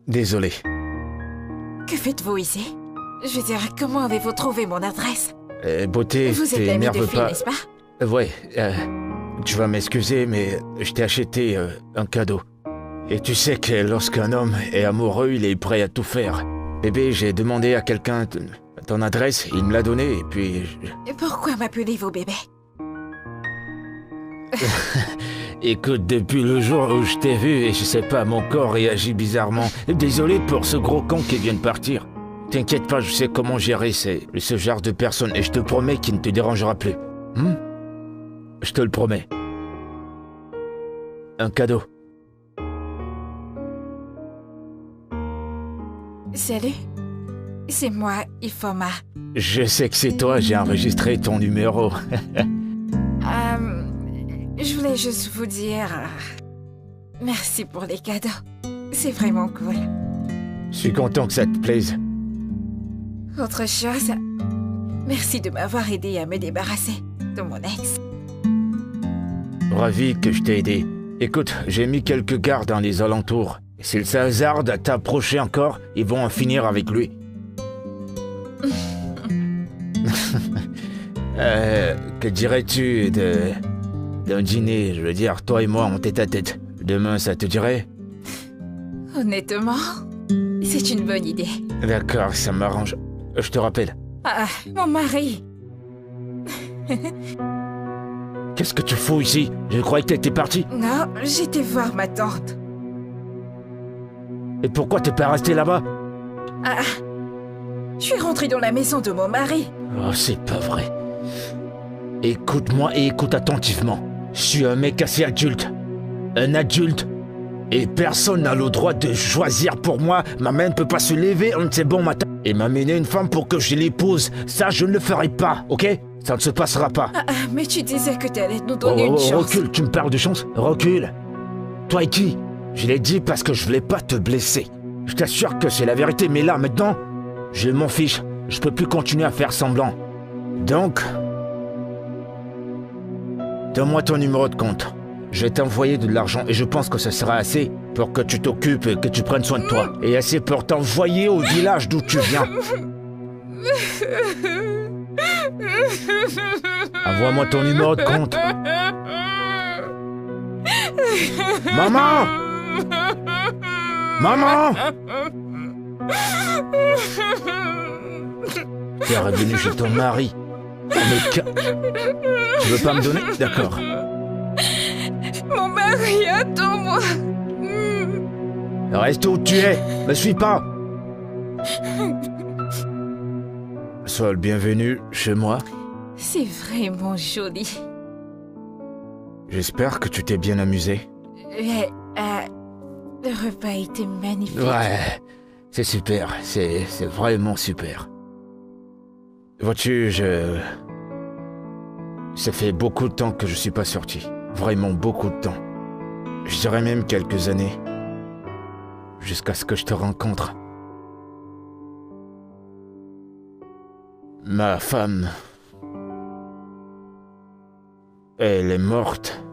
D: Désolé.
A: Que faites-vous ici? Je veux dire, comment avez-vous trouvé mon adresse?
D: Beauté,
A: Vous êtes l'ami de
D: t'énerve
A: Phil,
D: pas.
A: n'est-ce pas?
D: Ouais, tu vas m'excuser, mais je t'ai acheté un cadeau. Et tu sais que lorsqu'un homme est amoureux, il est prêt à tout faire. Bébé, j'ai demandé à quelqu'un ton adresse, il me l'a donnée, et puis...
A: Pourquoi m'appelez-vous bébé?
D: Écoute, depuis le jour où je t'ai vu, et je sais pas, mon corps réagit bizarrement. Désolé pour ce gros con qui vient de partir. T'inquiète pas, je sais comment gérer ce genre de personne, et je te promets qu'il ne te dérangera plus. Je te le promets. Un cadeau.
A: Salut. C'est moi, Ifoma.
D: Je sais que c'est toi, j'ai enregistré ton numéro.
A: Je voulais juste vous dire... merci pour les cadeaux. C'est vraiment cool.
D: Je suis content que ça te plaise.
A: Autre chose... merci de m'avoir aidé à me débarrasser de mon ex.
D: Ravi que je t'ai aidé. Écoute, j'ai mis quelques gardes dans les alentours. S'ils s'hasardent à t'approcher encore, ils vont en finir avec lui. Que dirais-tu d'un dîner, je veux dire, toi et moi en tête-à-tête. Demain, ça te dirait?
A: Honnêtement, c'est une bonne idée.
D: D'accord, ça m'arrange. Je te rappelle.
A: Ah, mon mari.
D: Qu'est-ce que tu fous ici? Je croyais que t'étais parti.
A: Non, j'étais voir ma tante.
D: Et pourquoi t'es pas resté là-bas?
A: Ah, je suis rentrée dans la maison de mon mari.
D: Oh, c'est pas vrai. Écoute-moi et écoute attentivement. Je suis un mec assez adulte. Un adulte. Et personne n'a le droit de choisir pour moi. Ma main ne peut pas se lever un de ces bons matins et m'amener une femme pour que je l'épouse. Ça, je ne le ferai pas, ok? Ça ne se passera pas.
A: Mais tu disais que t'allais nous donner une chance.
D: Recule, tu me parles de chance? Recule. Toi et qui? Je l'ai dit parce que je voulais pas te blesser. Je t'assure que c'est la vérité, mais là, maintenant, je m'en fiche. Je peux plus continuer à faire semblant. Donc, donne-moi ton numéro de compte. Je vais t'envoyer de l'argent et je pense que ce sera assez pour que tu t'occupes et que tu prennes soin de toi. Et assez pour t'envoyer au village d'où tu viens. Envoie-moi ton numéro de compte. Maman! Maman! Tu es revenu chez ton mari. Oh, mais tu veux pas me donner? D'accord.
A: Mon mari, attends-moi.
D: Reste où tu es. Me suis pas. Sois le bienvenu chez moi.
A: C'est vraiment joli.
D: J'espère que tu t'es bien amusé.
A: Le repas était magnifique.
D: Ouais, c'est super. C'est vraiment super. Vois-tu, ça fait beaucoup de temps que je suis pas sorti. Vraiment beaucoup de temps. Je dirais même quelques années. Jusqu'à ce que je te rencontre. Ma femme... elle est morte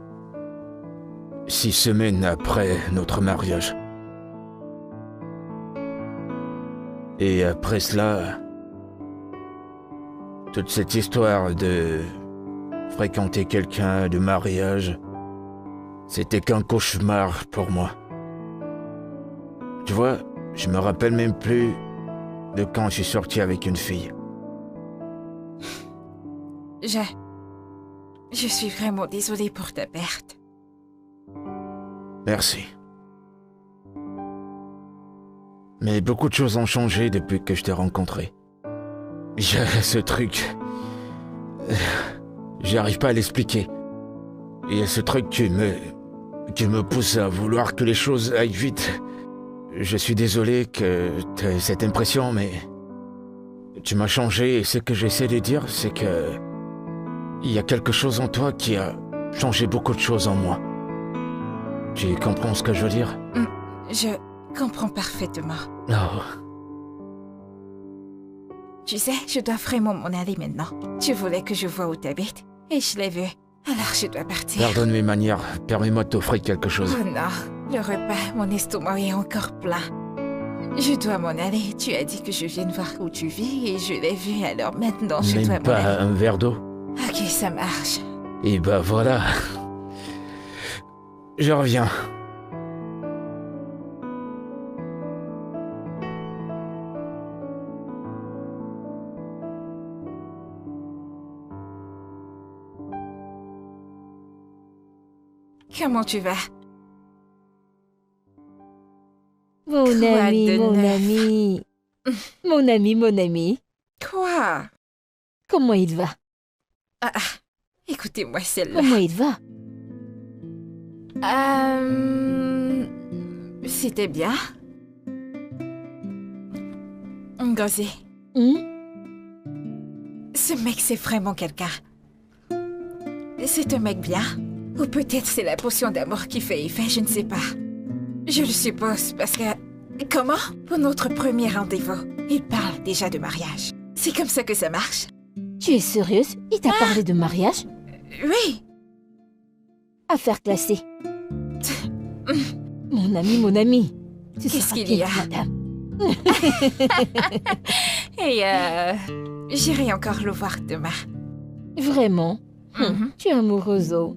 D: 6 semaines après notre mariage. Et après cela, toute cette histoire de fréquenter quelqu'un, de mariage, c'était qu'un cauchemar pour moi. Tu vois, je me rappelle même plus de quand je suis sorti avec une fille.
A: Je suis vraiment désolée pour ta perte.
D: Merci. Mais beaucoup de choses ont changé depuis que je t'ai rencontré. Il y a ce truc... J'arrive pas à l'expliquer. Il y a ce truc qui me pousse à vouloir que les choses aillent vite. Je suis désolé que tu aies cette impression, mais... tu m'as changé et ce que j'essaie de dire, c'est que... il y a quelque chose en toi qui a changé beaucoup de choses en moi. Tu comprends ce que je veux dire?
A: Je comprends parfaitement.
D: Oh.
A: Tu sais, je dois vraiment m'en aller maintenant. Tu voulais que je voie où t'habites, et je l'ai vu. Alors je dois partir.
D: Pardonne mes manières, permets-moi de t'offrir quelque chose.
A: Oh non, le repas, mon estomac est encore plein. Je dois m'en aller. Tu as dit que je vienne voir où tu vis, et je l'ai vu, alors maintenant je dois
D: Même
A: m'en aller.
D: pas un verre d'eau?
A: Ok, ça marche.
D: Et bah voilà. Je reviens.
A: Comment tu vas?
B: Mon
A: Quoi
B: ami,
A: de
B: mon
A: neuf?
B: ami. Mon ami, mon ami.
A: Quoi?
B: Comment il va?
A: Écoutez-moi celle-là.
B: Comment il va?
A: C'était bien. Ngozi,
B: Hum?
A: ce mec c'est vraiment quelqu'un. C'est un mec bien. Ou peut-être c'est la potion d'amour qui fait effet, je ne sais pas. Je le suppose parce que... Comment? Pour notre premier rendez-vous, il parle déjà de mariage. C'est comme ça que ça marche?
B: Tu es sérieuse? Il t'a parlé de mariage?
A: Oui.
B: Affaire classée. Mon ami. Tu
A: Qu'est-ce
B: seras
A: qu'il y a?
B: bientôt madame.
A: Et j'irai encore le voir demain.
B: Vraiment?
A: Mhm.
B: Tu es amoureuse, oh.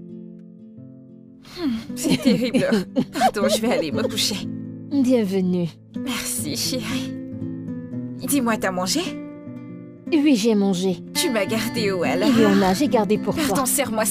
A: C'est terrible. Pardon, je vais aller me coucher.
B: Bienvenue.
A: Merci, chérie. Dis-moi, t'as mangé?
B: Oui, j'ai mangé.
A: Tu m'as gardé où alors?
B: Il y en a, j'ai gardé pour
A: Pardon,
B: toi.
A: serre-moi.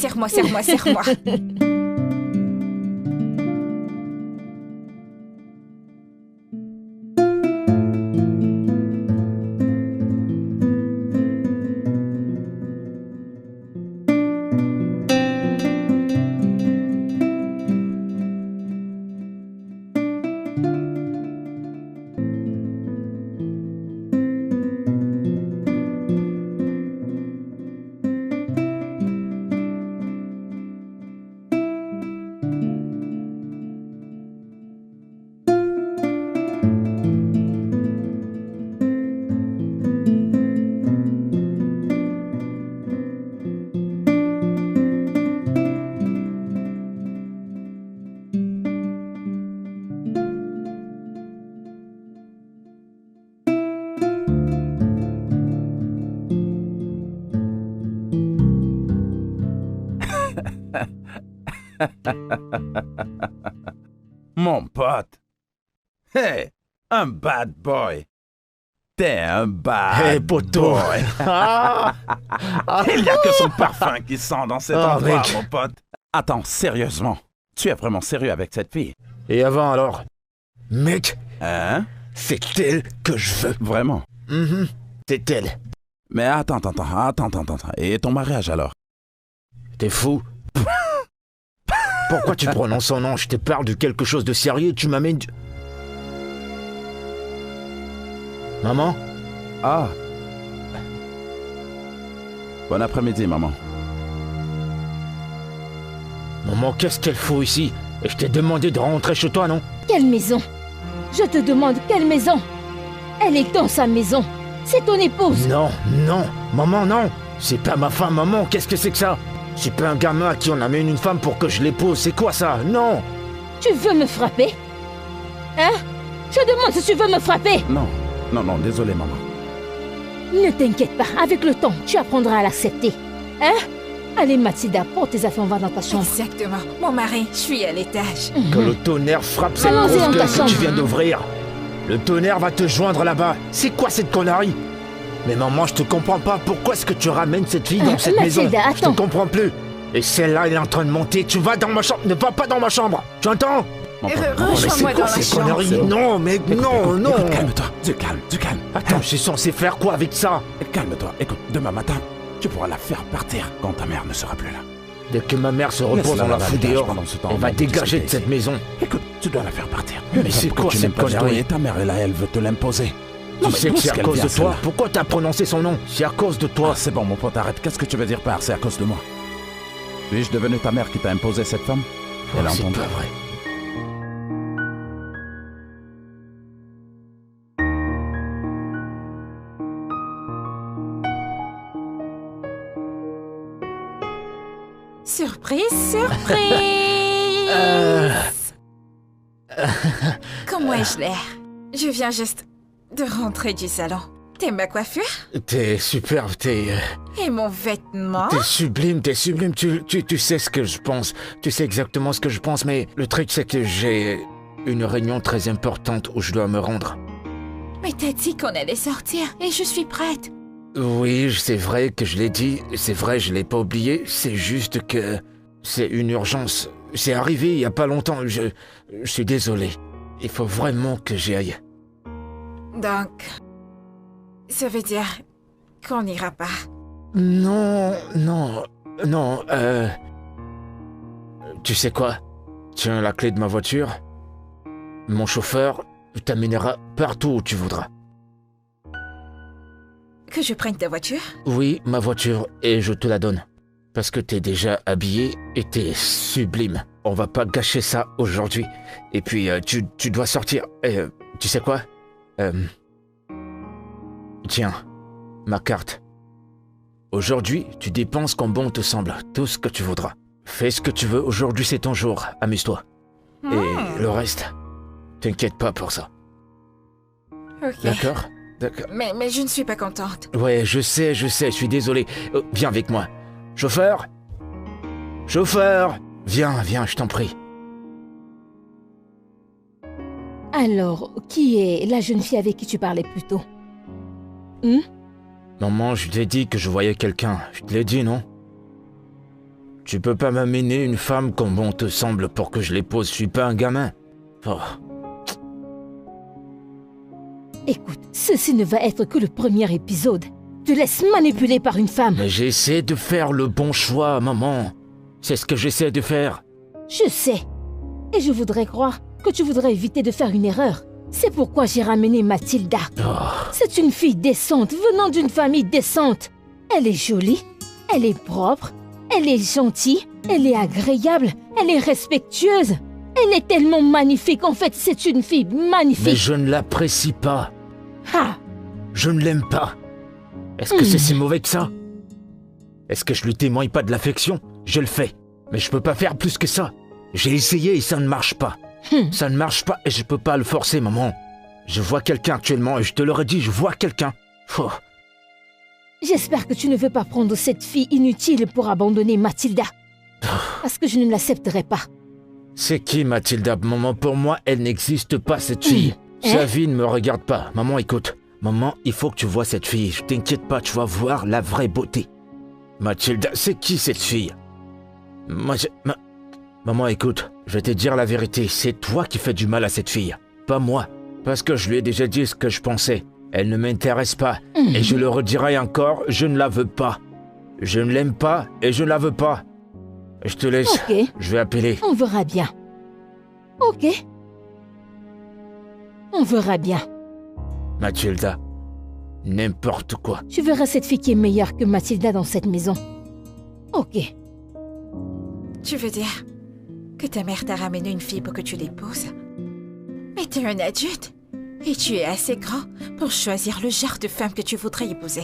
E: Mon pote. Hey, un bad boy. T'es un bad
D: Hey, poteau.
E: boy.
D: Ah.
E: Il n'y a que son parfum qui sent dans cet
D: Ah,
E: endroit,
D: mec.
E: mon pote. Attends, sérieusement. Tu es vraiment sérieux avec cette fille?
D: Et avant alors? Mec,
E: Hein?
D: c'est elle que je veux.
E: Vraiment?
D: Mhm, c'est elle.
E: Mais attends. Et ton mariage alors?
D: T'es fou? Pourquoi tu prononces son nom? Je te parle de quelque chose de sérieux, tu m'amènes du... Maman?
E: Ah. Bon après-midi, maman.
D: Maman, qu'est-ce qu'elle fout ici? Et je t'ai demandé de rentrer chez toi, non?
B: Quelle maison? Je te demande quelle maison? Elle est dans sa maison. C'est ton épouse.
D: Non, maman, non. C'est pas ma femme, maman, qu'est-ce que c'est que ça? C'est pas un gamin à qui on amène une femme pour que je l'épouse, c'est quoi ça? Non!
B: Tu veux me frapper? Hein? Je demande si tu veux me frapper.
E: Non, désolé, maman.
B: Ne t'inquiète pas, avec le temps, tu apprendras à l'accepter. Hein? Allez, Mathilda, porte tes affaires, on va dans ta chambre.
A: Exactement. Mon mari, je suis à l'étage.
D: Que le tonnerre frappe cette
B: Allons-y,
D: grosse
B: en
D: gueule
B: cachant.
D: que tu viens d'ouvrir. Le tonnerre va te joindre là-bas. C'est quoi cette connerie? Mais maman, je te comprends pas. Pourquoi est-ce que tu ramènes cette fille dans cette
B: Mathilda,
D: maison? Je
B: attends.
D: te comprends plus. Et celle-là, elle est en train de monter. Tu vas dans ma chambre. Ne va pas dans ma chambre. Tu entends?
E: Mon pote,
A: Rejoins-moi
D: mais c'est
A: dans
D: quoi
A: la
D: ces
A: chambre.
D: conneries?
E: C'est bon.
D: Non, mais non.
E: Écoute, calme-toi. Du calme.
D: Attends, je suis censé faire quoi avec ça?
E: Calme-toi. Écoute, demain matin, tu pourras la faire partir quand ta mère ne sera plus là.
D: Dès que ma mère se repose,
E: Laisse-la
D: on la
E: là-bas,
D: fout
E: dégage
D: dehors.
E: pendant ce temps,
D: Elle
E: on
D: va
E: va
D: dégager
E: discuter
D: de cette
E: ici.
D: maison.
E: Écoute, tu dois la faire partir.
D: Mais c'est quoi
E: tu
D: cette
E: n'aimes pas
D: connerie?
E: et ta mère est là, elle veut te l'imposer.
D: Tu sais que c'est à cause de toi?
E: Pourquoi
D: Pourquoi t'as prononcé son nom? C'est à cause de toi.
E: C'est bon, mon pote, arrête. Qu'est-ce que tu veux dire par c'est à cause de moi? Suis-je devenu ta mère qui t'a imposé cette femme? Elle a
D: C'est
E: entendu.
D: pas vrai.
A: Surprise. Comment ai-je l'air? Je viens juste de rentrer du salon. T'aimes ma coiffure?
D: T'es superbe, t'es
A: Et mon vêtement?
D: sublime, t'es sublime. Tu sais ce que je pense. Tu sais exactement ce que je pense, mais le truc c'est que j'ai une réunion très importante où je dois me rendre.
A: Mais t'as dit qu'on allait sortir et je suis prête.
D: Oui, c'est vrai que je l'ai dit. C'est vrai, je l'ai pas oublié. C'est juste que c'est une urgence. c'est arrivé il y a pas longtemps. Je suis désolé. Il faut vraiment que j'y aille.
A: Donc, ça veut dire qu'on n'ira pas.
D: Non. Tu sais quoi? Tiens la clé de ma voiture. Mon chauffeur t'amènera partout où tu voudras.
A: Que je prenne ta voiture?
D: Oui, ma voiture, et je te la donne. Parce que t'es déjà habillé et t'es sublime. On va pas gâcher ça aujourd'hui. Et puis, tu dois sortir. Tu sais quoi? Tiens, ma carte. Aujourd'hui, tu dépenses comme bon te semble, tout ce que tu voudras. Fais ce que tu veux, aujourd'hui c'est ton jour, amuse-toi. Et le reste, t'inquiète pas pour ça.
A: Ok.
D: D'accord? D'accord.
A: Mais je ne suis pas contente.
D: Ouais, je sais, je suis désolé. Viens avec moi. Chauffeur? Chauffeur! Viens, je t'en prie.
B: Alors, qui est la jeune fille avec qui tu parlais plus tôt?
D: Maman, je t'ai dit que je voyais quelqu'un. Je te l'ai dit, non? Tu peux pas m'amener une femme comme bon te semble pour que je l'épouse. Je suis pas un gamin. Oh.
B: Écoute, ceci ne va être que le premier épisode. Te laisse manipuler par une femme.
D: Mais j'essaie de faire le bon choix, maman. C'est ce que j'essaie de faire.
B: Je sais. Et je voudrais croire que tu voudrais éviter de faire une erreur. C'est pourquoi j'ai ramené Mathilda.
D: Oh.
B: C'est une fille décente, venant d'une famille décente. Elle est jolie, elle est propre, elle est gentille, elle est agréable, elle est respectueuse. Elle est tellement magnifique, en fait, c'est une fille magnifique.
D: Mais je ne l'apprécie pas.
B: Ah,
D: Je ne l'aime pas. Est-ce que c'est si mauvais que ça? Est-ce que je lui témoigne pas de l'affection? Je le fais. Mais je peux pas faire plus que ça. J'ai essayé et ça ne marche pas. Ça ne marche pas et je peux pas le forcer, maman. Je vois quelqu'un actuellement et je te l'aurais dit, je vois quelqu'un. Oh.
B: j'espère que tu ne veux pas prendre cette fille inutile pour abandonner Mathilda. Parce que je ne l'accepterai pas.
D: C'est qui Mathilda, maman? Pour moi, elle n'existe pas, cette fille. Sa vie ne me regarde pas. Maman, écoute. Maman, il faut que tu vois cette fille. Je t'inquiète pas, tu vas voir la vraie beauté. Mathilda, c'est qui cette fille? Maman, écoute, je vais te dire la vérité. C'est toi qui fais du mal à cette fille, pas moi. Parce que je lui ai déjà dit ce que je pensais. Elle ne m'intéresse pas. Et je le redirai encore, je ne la veux pas. Je ne l'aime pas et je ne la veux pas. Je te laisse.
B: Ok.
D: Je vais appeler.
B: On verra bien. Ok. On verra bien.
D: Mathilda, n'importe quoi.
B: Tu verras cette fille qui est meilleure que Mathilda dans cette maison. Ok.
A: Tu veux dire que ta mère t'a ramené une fille pour que tu l'épouses? Mais t'es un adulte et tu es assez grand pour choisir le genre de femme que tu voudrais épouser.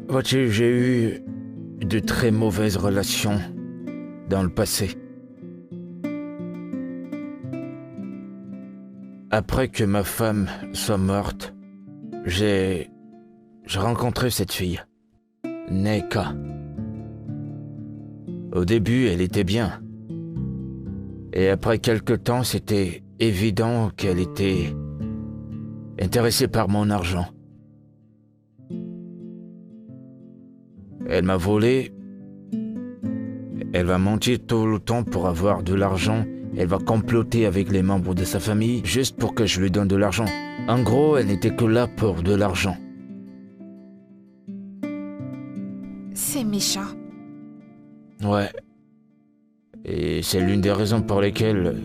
D: Vois-tu, j'ai eu de très mauvaises relations dans le passé. Après que ma femme soit morte, j'ai rencontré cette fille, Neka. Au début, elle était bien. Et après quelque temps, c'était évident qu'elle était intéressée par mon argent. Elle m'a volé. Elle va mentir tout le temps pour avoir de l'argent. Elle va comploter avec les membres de sa famille juste pour que je lui donne de l'argent. En gros, elle n'était que là pour de l'argent.
A: C'est méchant.
D: Ouais. Et c'est l'une des raisons pour lesquelles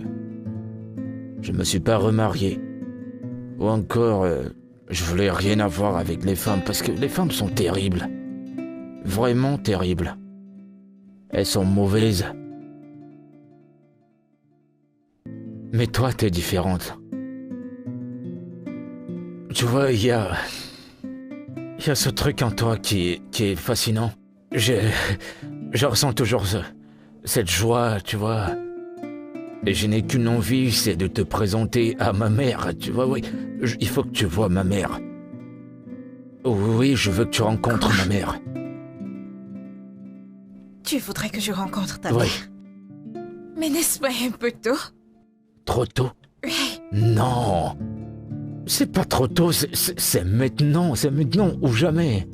D: je me suis pas remarié. Ou encore, je voulais rien avoir avec les femmes parce que les femmes sont terribles. Vraiment terribles. Elles sont mauvaises. Mais toi, t'es différente. Tu vois, il y a ce truc en toi qui est fascinant. Je ressens toujours cette joie, tu vois. Et je n'ai qu'une envie, c'est de te présenter à ma mère, tu vois, oui. Il faut que tu vois ma mère. Oui, je veux que tu rencontres ma mère.
A: Tu voudrais que je rencontre ta
D: Oui.
A: mère? Mais n'est-ce pas un peu tôt?
D: Trop tôt?
A: Oui.
D: Non. C'est pas trop tôt, c'est maintenant ou jamais.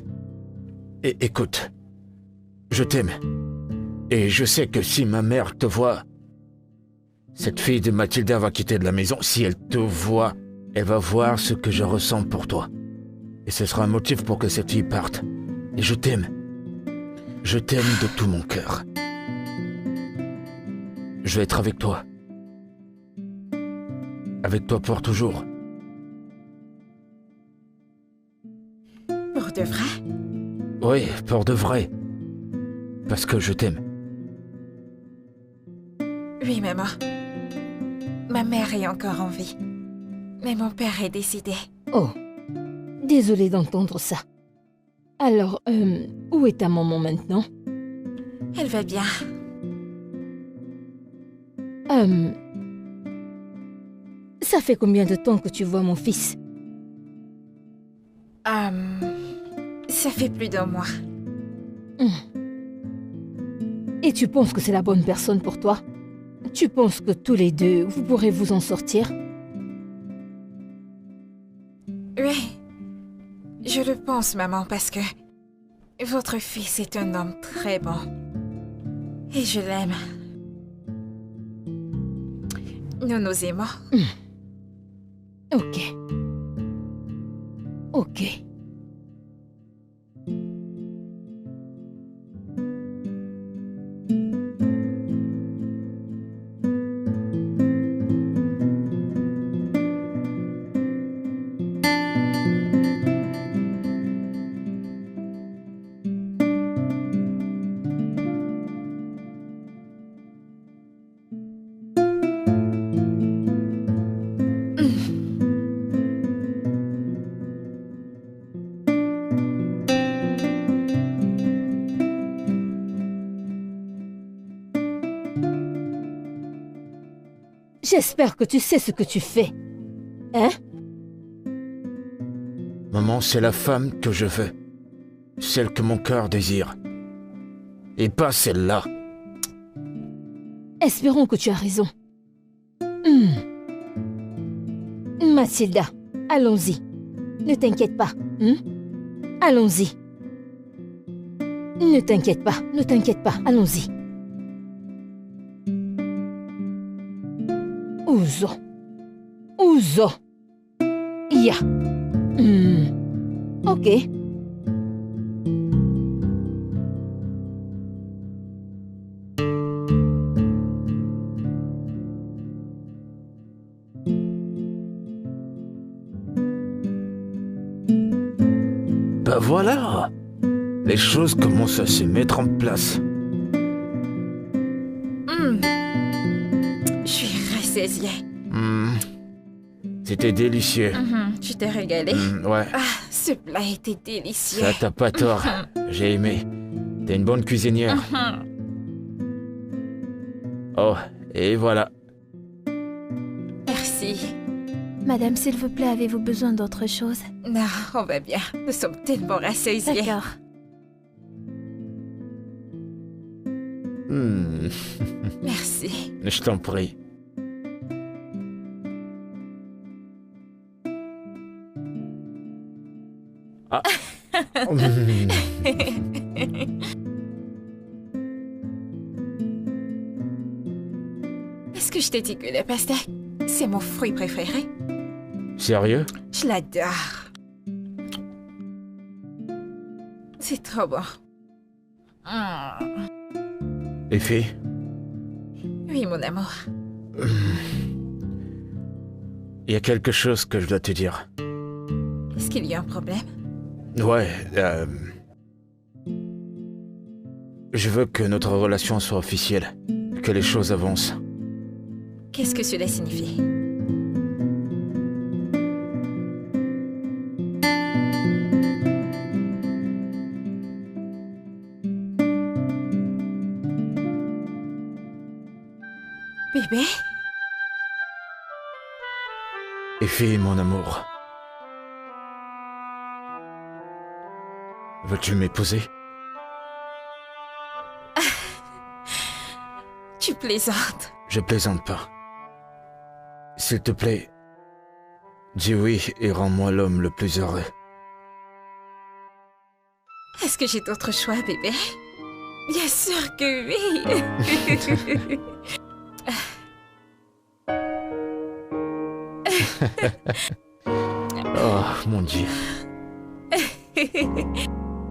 D: Écoute, je t'aime. Et je sais que si ma mère te voit, cette fille de Mathilda va quitter de la maison. Si elle te voit, elle va voir ce que je ressens pour toi. Et ce sera un motif pour que cette fille parte. Et je t'aime. Je t'aime de tout mon cœur. Je vais être avec toi. Avec toi pour toujours.
A: Pour de vrai?
D: Oui, pour de vrai. Parce que je t'aime.
A: Oui, maman. Ma mère est encore en vie. Mais mon père est décédé.
B: Oh, désolée d'entendre ça. Alors, où est ta maman maintenant?
A: Elle va bien.
B: Ça fait combien de temps que tu vois mon fils?
A: Ça fait plus d'un mois.
B: Et tu penses que c'est la bonne personne pour toi? Tu penses que tous les deux, vous pourrez vous en sortir?
A: Oui. Je le pense, maman, parce que votre fils est un homme très bon. Et je l'aime. Nous nous aimons.
B: Ok. Ok. J'espère que tu sais ce que tu fais. Hein?
D: Maman, c'est la femme que je veux. Celle que mon cœur désire. Et pas celle-là.
B: Espérons que tu as raison. Mathilda, allons-y. Ne t'inquiète pas. Allons-y. Ne t'inquiète pas, allons-y. Ouzo. Ya. Ok.
D: Bah voilà. Les choses commencent à se mettre en place.
A: Je suis rassasiée.
D: C'était délicieux.
A: Tu t'es régalée?
D: Ouais.
A: Ah, ce plat était délicieux.
D: Ça, t'as pas tort. J'ai aimé. T'es une bonne cuisinière. Oh, et voilà.
A: Merci.
C: Madame, s'il vous plaît, avez-vous besoin d'autre chose?
A: Non, on va bien. Nous sommes tellement rassasiés.
C: D'accord.
A: Merci.
D: Je t'en prie. Ah.
A: Est-ce que je t'ai dit que le pastèque, c'est mon fruit préféré?
D: Sérieux?
A: Je l'adore. C'est trop bon.
D: Effie?
A: Oui, mon amour.
D: Il y a quelque chose que je dois te dire.
A: Est-ce qu'il y a un problème?
D: Ouais, je veux que notre relation soit officielle, que les choses avancent.
A: Qu'est-ce que cela signifie? Bébé?
D: Effie, mon amour. Veux-tu m'épouser?
A: Tu plaisantes.
D: Je plaisante pas. S'il te plaît, dis oui et rends-moi l'homme le plus heureux.
A: Est-ce que j'ai d'autres choix, bébé? Bien sûr que oui.
D: Oh, mon Dieu.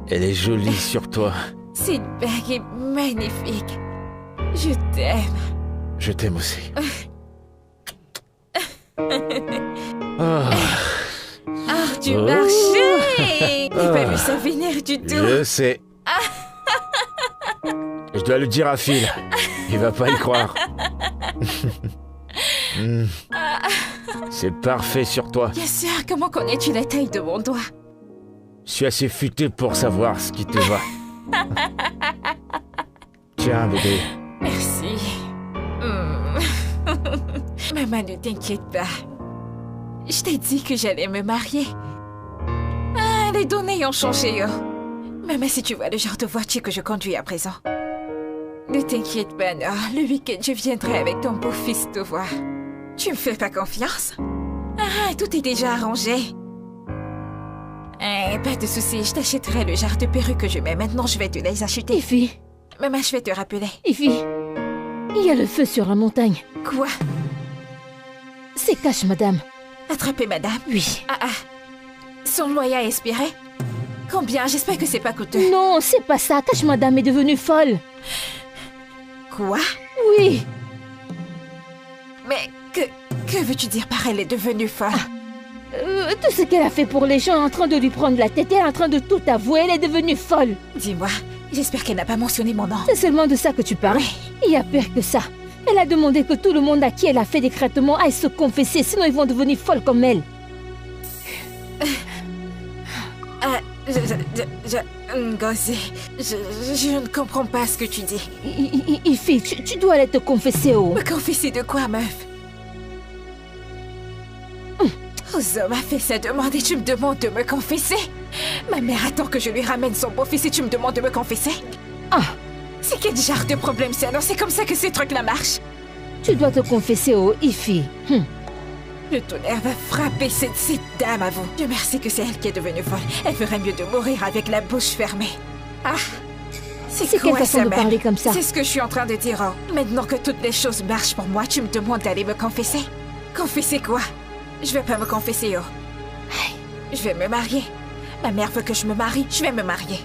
D: Elle est jolie sur toi.
A: Cette bague est magnifique. Je t'aime.
D: Je t'aime aussi. Oh.
A: Ah, du marché! Il pas vu ça venir du tout.
D: Je sais. Je dois le dire à Phil. Il va pas y croire. C'est parfait sur toi.
A: Bien sûr, comment connais-tu la taille de mon doigt?
D: Je suis assez futé pour savoir ce qui te va. Tiens, bébé.
A: Merci. Maman, ne t'inquiète pas. Je t'ai dit que j'allais me marier. Ah, les données ont changé, oh. Maman, si tu vois le genre de voiture que je conduis à présent. Ne t'inquiète pas, non. Le week-end, je viendrai avec ton beau-fils te voir. Tu me fais pas confiance? Ah, tout est déjà arrangé. Pas de soucis, je t'achèterai le genre de perruque que je mets. Maintenant, je vais te les acheter.
B: Ify,
A: Maman, je vais te rappeler.
B: Ify, il y a le feu sur la montagne.
A: Quoi?
B: C'est cash, madame.
A: Attraper madame?
B: Oui.
A: Ah. Son loyer à expirer? Combien? J'espère que c'est pas coûteux.
B: Non, c'est pas ça. Cash, madame est devenue folle.
A: Quoi?
B: Oui.
A: Mais que veux-tu dire par elle est devenue folle?
B: Tout ce qu'elle a fait pour les gens est en train de lui prendre la tête. Elle est en train de tout avouer. Elle est devenue folle.
A: Dis-moi, j'espère qu'elle n'a pas mentionné mon nom.
B: C'est seulement de ça que tu parles. Il y a pire que ça. Elle a demandé que tout le monde à qui elle a fait des traitements aille se confesser, sinon ils vont devenir folles comme elle.
A: Ngozi, je ne comprends pas ce que tu dis.
B: Ify, tu dois aller te confesser, oh.
A: Me confesser de quoi, meuf? Ozo m'a fait sa demande et tu me demandes de me confesser? Ma mère attend que je lui ramène son beau-fils et tu me demandes de me confesser?
B: Ah,
A: c'est quel genre de problème ça? Non, c'est comme ça que ces trucs-là marchent.
B: tu dois te confesser, oh, Ify.
A: Le tonnerre va frapper cette dame à vous. Dieu merci que c'est elle qui est devenue folle. Elle ferait mieux de mourir avec la bouche fermée. Ah,
B: C'est quelle façon de parler comme ça?
A: C'est ce que je suis en train de dire. Oh. Maintenant que toutes les choses marchent pour moi, tu me demandes d'aller me confesser? Confesser quoi? Je vais pas me confesser, oh. Je vais me marier. Ma mère veut que je me marie, je vais me marier.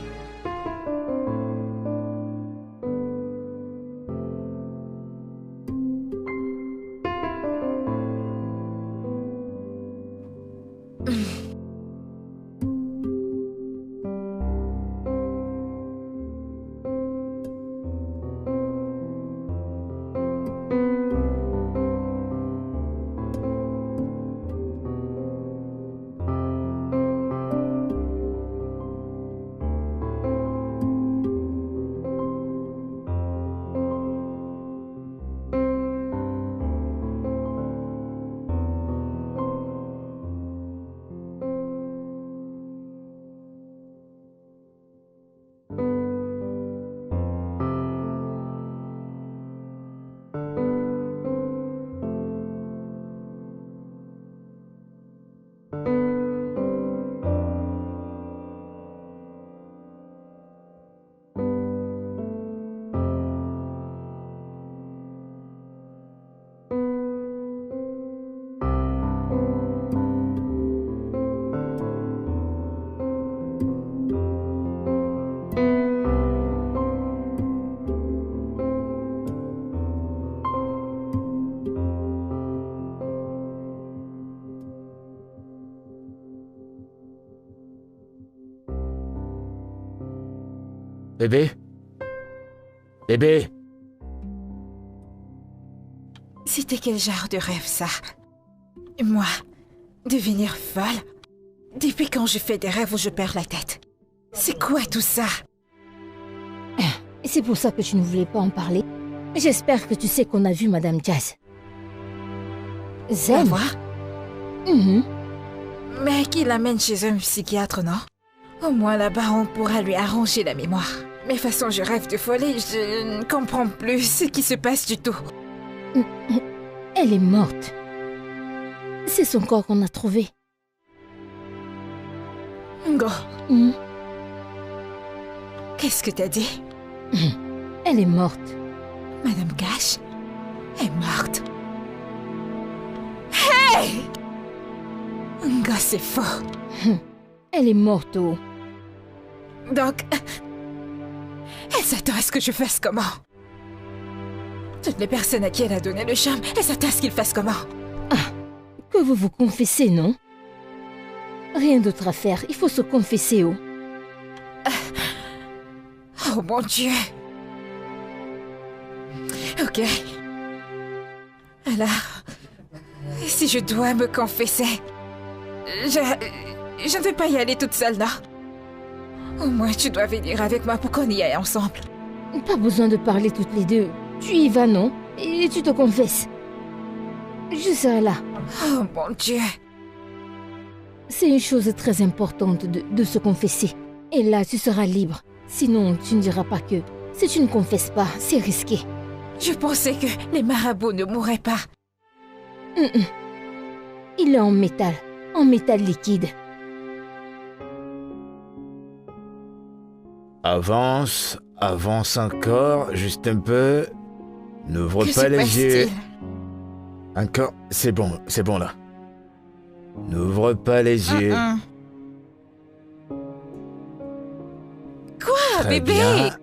D: Bébé? Bébé?
A: C'était quel genre de rêve, ça? Moi, devenir folle? Depuis quand je fais des rêves où je perds la tête? C'est quoi tout ça?
B: Et c'est pour ça que tu ne voulais pas en parler. J'espère que tu sais qu'on a vu Madame Jazz.
A: Va
B: Zen?
A: voir? Mais qu'il l'amène chez un psychiatre, non? Au moins là-bas, on pourra lui arranger la mémoire. Mais de toute façon, je rêve de folie, je ne comprends plus ce qui se passe du tout.
B: Elle est morte. C'est son corps qu'on a trouvé.
A: Ngo, Qu'est-ce que t'as dit?
B: Elle est morte.
A: Madame Cash est morte. Hey! Nga, c'est faux.
B: Elle est morte, oh.
A: Donc, elle s'attend à ce que je fasse comment? Toutes les personnes à qui elle a donné le charme, elle s'attend à ce qu'ils fassent comment?
B: Que vous vous confessez, non? Rien d'autre à faire, il faut se confesser, oh.
A: Oh mon Dieu. Ok. Alors, si je dois me confesser, je ne vais pas y aller toute seule, non? Au moins, tu dois venir avec moi pour qu'on y aille ensemble.
B: Pas besoin de parler toutes les deux. Tu y vas, non? Et tu te confesses. Je serai là.
A: Oh mon Dieu.
B: C'est une chose très importante de se confesser. Et là, tu seras libre. Sinon, tu ne diras pas que... Si tu ne confesses pas, c'est risqué.
A: Je pensais que les marabouts ne mourraient pas.
B: Il est en métal liquide.
D: Avance, avance encore, juste un peu. N'ouvre
A: Que
D: pas
A: se
D: les yeux.
A: passe-t-il?
D: Encore, c'est bon là. N'ouvre pas les yeux.
A: Quoi,
D: Très
A: bébé?
D: bien.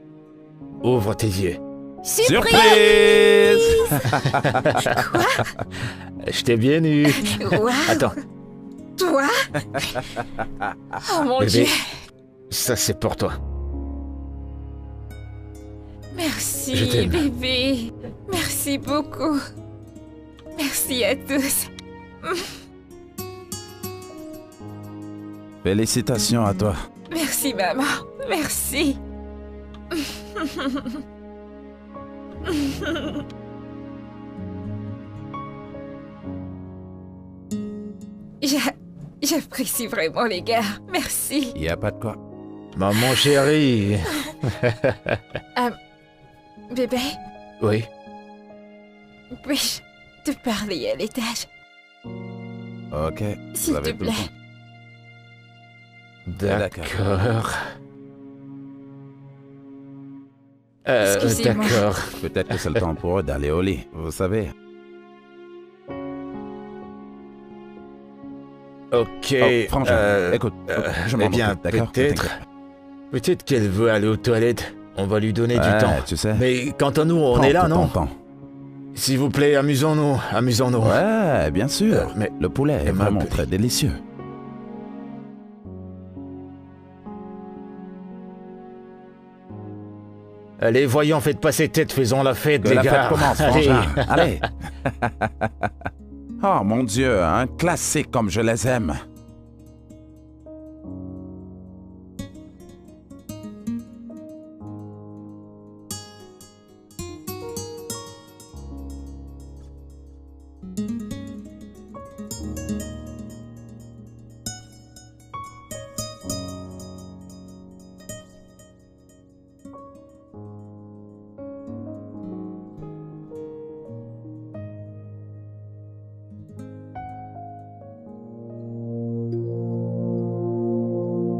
D: Ouvre tes yeux.
E: Surprise!
D: Je t'ai bien eu.
A: Wow.
D: Attends,
A: Toi? Oh mon
D: bébé,
A: Dieu.
D: ça c'est pour toi.
A: Merci,
D: Je t'aime.
A: bébé. Merci beaucoup. Merci à tous.
E: Félicitations à toi.
A: Merci, maman. Merci. J'apprécie vraiment les gars. Merci.
E: Y a pas de quoi.
D: Maman chérie.
A: Bébé,
D: Oui,
A: puis-je te parler à l'étage?
E: Ok.
A: S'il
E: vous avez
A: te
E: tout le
A: plaît.
E: temps.
D: d'accord.
A: Excusez-moi.
D: D'accord.
E: Peut-être que c'est le temps pour eux d'aller au lit, vous savez.
D: Ok.
E: Oh, franchement, écoute, je m'en
D: eh bien,
E: occupe, d'accord?
D: peut-être qu'elle veut aller aux toilettes. On va lui donner du temps.
E: Tu sais.
D: Mais quant à nous, on
E: prends
D: est là,
E: tout ton
D: non?
E: temps.
D: S'il vous plaît, amusons-nous.
E: Ouais, bien sûr.
D: mais
E: le poulet est
D: elle m'a
E: vraiment
D: appelé.
E: très délicieux.
D: Allez, voyons, faites pas ces têtes, faisons la fête,
E: Que
D: les
E: la
D: gars.
E: fête commence,
D: Allez.
E: frangin. Allez. Oh mon Dieu, un classique comme je les aime.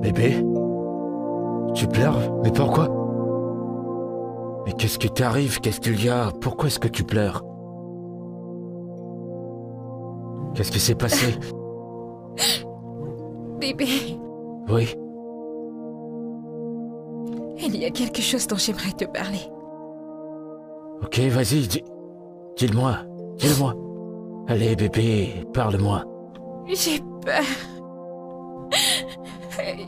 D: Bébé? Tu pleures? Mais pourquoi? Mais qu'est-ce qui t'arrive? Qu'est-ce qu'il y a? Pourquoi est-ce que tu pleures? Qu'est-ce qui s'est passé?
A: Bébé,
D: Oui,
A: il y a quelque chose dont j'aimerais te parler.
D: ok, vas-y, dis-le-moi. Dis-le-moi. Allez, bébé, parle-moi.
A: J'ai peur.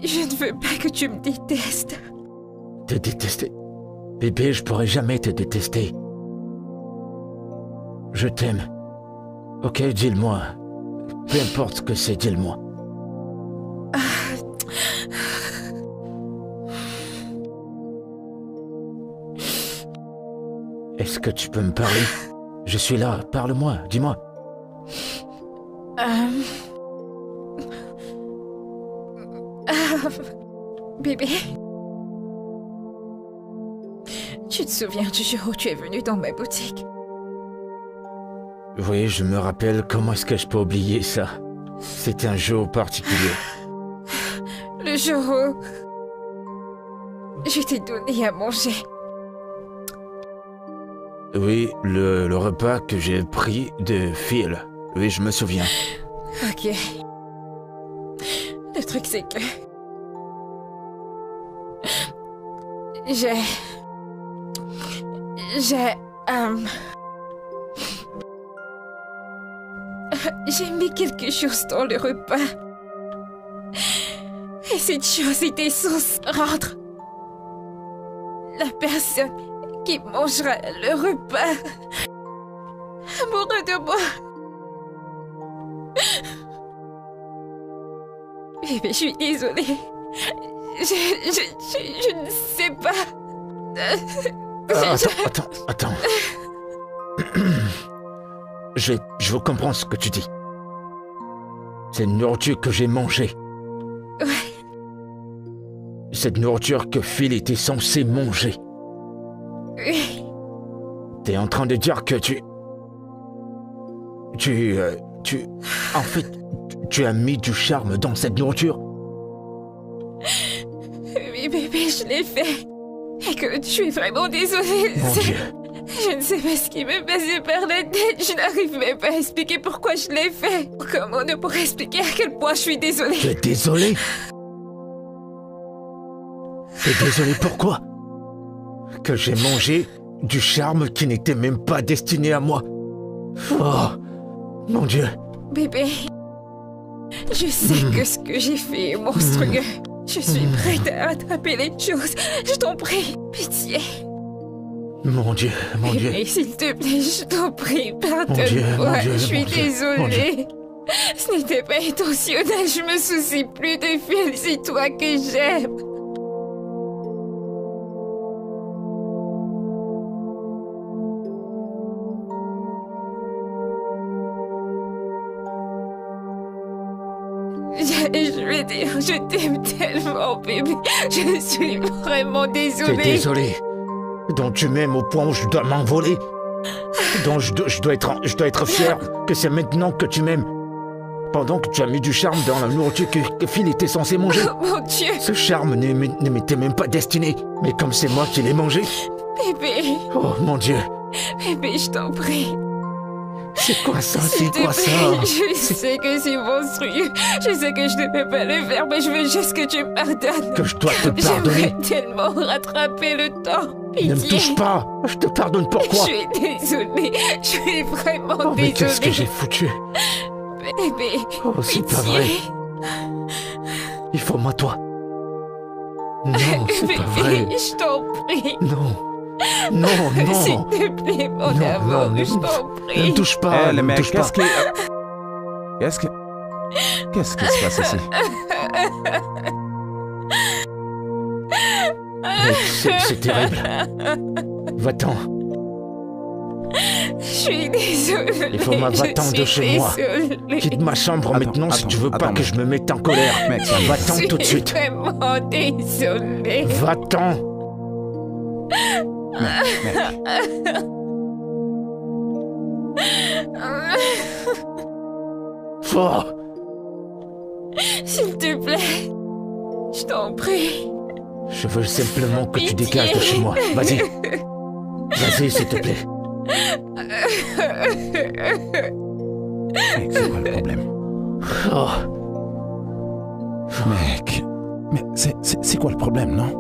A: Je ne veux pas que tu me détestes.
D: Te détester? Bébé, je pourrais jamais te détester. Je t'aime. Ok, dis-le-moi. Peu importe ce que c'est, dis-le-moi. Est-ce que tu peux me parler? Je suis là, parle-moi, dis-moi.
A: Bébé, tu te souviens du jour où tu es venu dans ma boutique?
D: Oui, je me rappelle, comment est-ce que je peux oublier ça? C'était un jour particulier.
A: Le jour où... Je t'ai donné à manger.
D: Oui, le repas que j'ai pris de Phil. Oui, je me souviens.
A: Ok. Le truc, c'est que... J'ai mis quelque chose dans le repas. Et cette chose était censée rendre la personne qui mangera le repas amoureux de moi. Bébé, je suis désolée. Je ne sais pas.
D: Attends. Je veux comprendre ce que tu dis. C'est une nourriture que j'ai mangée.
A: Ouais.
D: Cette nourriture que Phil était censé manger.
A: Oui.
D: T'es en train de dire que en fait, tu as mis du charme dans cette nourriture?
A: Oui, bébé, je l'ai fait. Et que je suis vraiment désolée.
D: Mon Dieu.
A: Je ne sais pas ce qui me passait par la tête. Je n'arrive même pas à expliquer pourquoi je l'ai fait. Comment ne pourrais expliquer à quel point je suis désolée?
D: Tu es désolé? T'es désolé pourquoi? Que j'ai mangé du charme qui n'était même pas destiné à moi. Oh, mon Dieu.
A: Bébé, je sais que ce que j'ai fait est monstrueux. Je suis prête à attraper les choses. Je t'en prie, pitié.
D: Mon Dieu.
A: Bébé, s'il te plaît, je t'en prie, pardonne-moi. Je suis désolée. Ce n'était pas intentionnel. Je me soucie plus de Phil. C'est toi que j'aime. Je vais dire, je t'aime tellement, bébé. Je suis vraiment désolée.
D: T'es désolé? Donc tu m'aimes au point où je dois m'envoler? Donc je dois être fier que c'est maintenant que tu m'aimes? Pendant que tu as mis du charme dans la nourriture que Phil était censé manger?
A: Oh mon Dieu!
D: Ce charme ne m'était même pas destiné. Mais comme c'est moi qui l'ai mangé...
A: Bébé!
D: Oh mon Dieu!
A: Bébé, je t'en prie.
D: C'est quoi ça? C'est quoi ça?
A: Je sais que c'est monstrueux. Je sais que je ne peux pas le faire, mais je veux juste que tu me pardonnes.
D: Que je dois te pardonner?
A: J'aimerais tellement rattraper le temps. Pitié.
D: Ne me touche pas. Je te pardonne pourquoi?
A: Je suis désolée. Je suis vraiment désolée.
D: Mais qu'est-ce que j'ai foutu?
A: Bébé,
D: oh, c'est pas vrai. Il faut moi, toi. Non, c'est pas vrai.
A: Je t'en prie.
D: Non.
A: S'il te plaît, mon amour, je t'en prie.
D: Ne me touche pas,
E: ne me touche pas. Qu'est-ce qui se passe ici?
D: C'est terrible. Va-t'en.
A: Je suis désolée.
D: Il faut va-t'en de chez moi. Quitte ma chambre maintenant si tu veux pas que je me mette en colère.
E: Mec,
D: va-t'en tout de suite.
A: Je suis vraiment désolée.
D: Va-t'en.
E: Mec.
D: Oh.
A: S'il te plaît, je t'en prie.
D: Je veux simplement que tu dégages de chez moi. Vas-y. Vas-y, s'il te plaît.
E: Mec, c'est quoi le problème?
D: Oh.
E: Mec, mais c'est quoi le problème, non?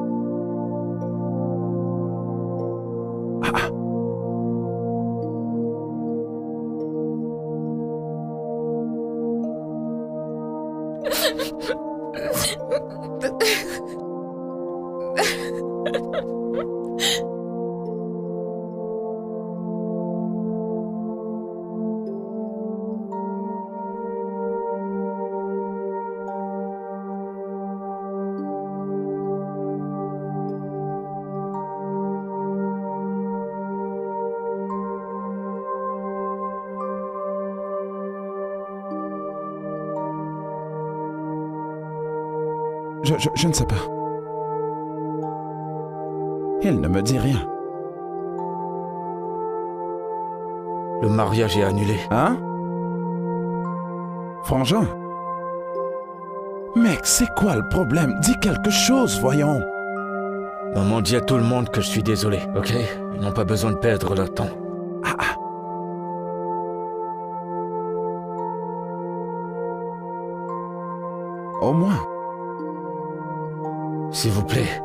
E: Je ne sais pas. Elle ne me dit rien.
D: Le mariage est annulé.
E: Hein? Frangin? Mec, c'est quoi le problème? Dis quelque chose, voyons.
D: Maman, dis à tout le monde que je suis désolé, ok? Ils n'ont pas besoin de perdre leur temps.
E: Au moins.
D: S'il vous plaît.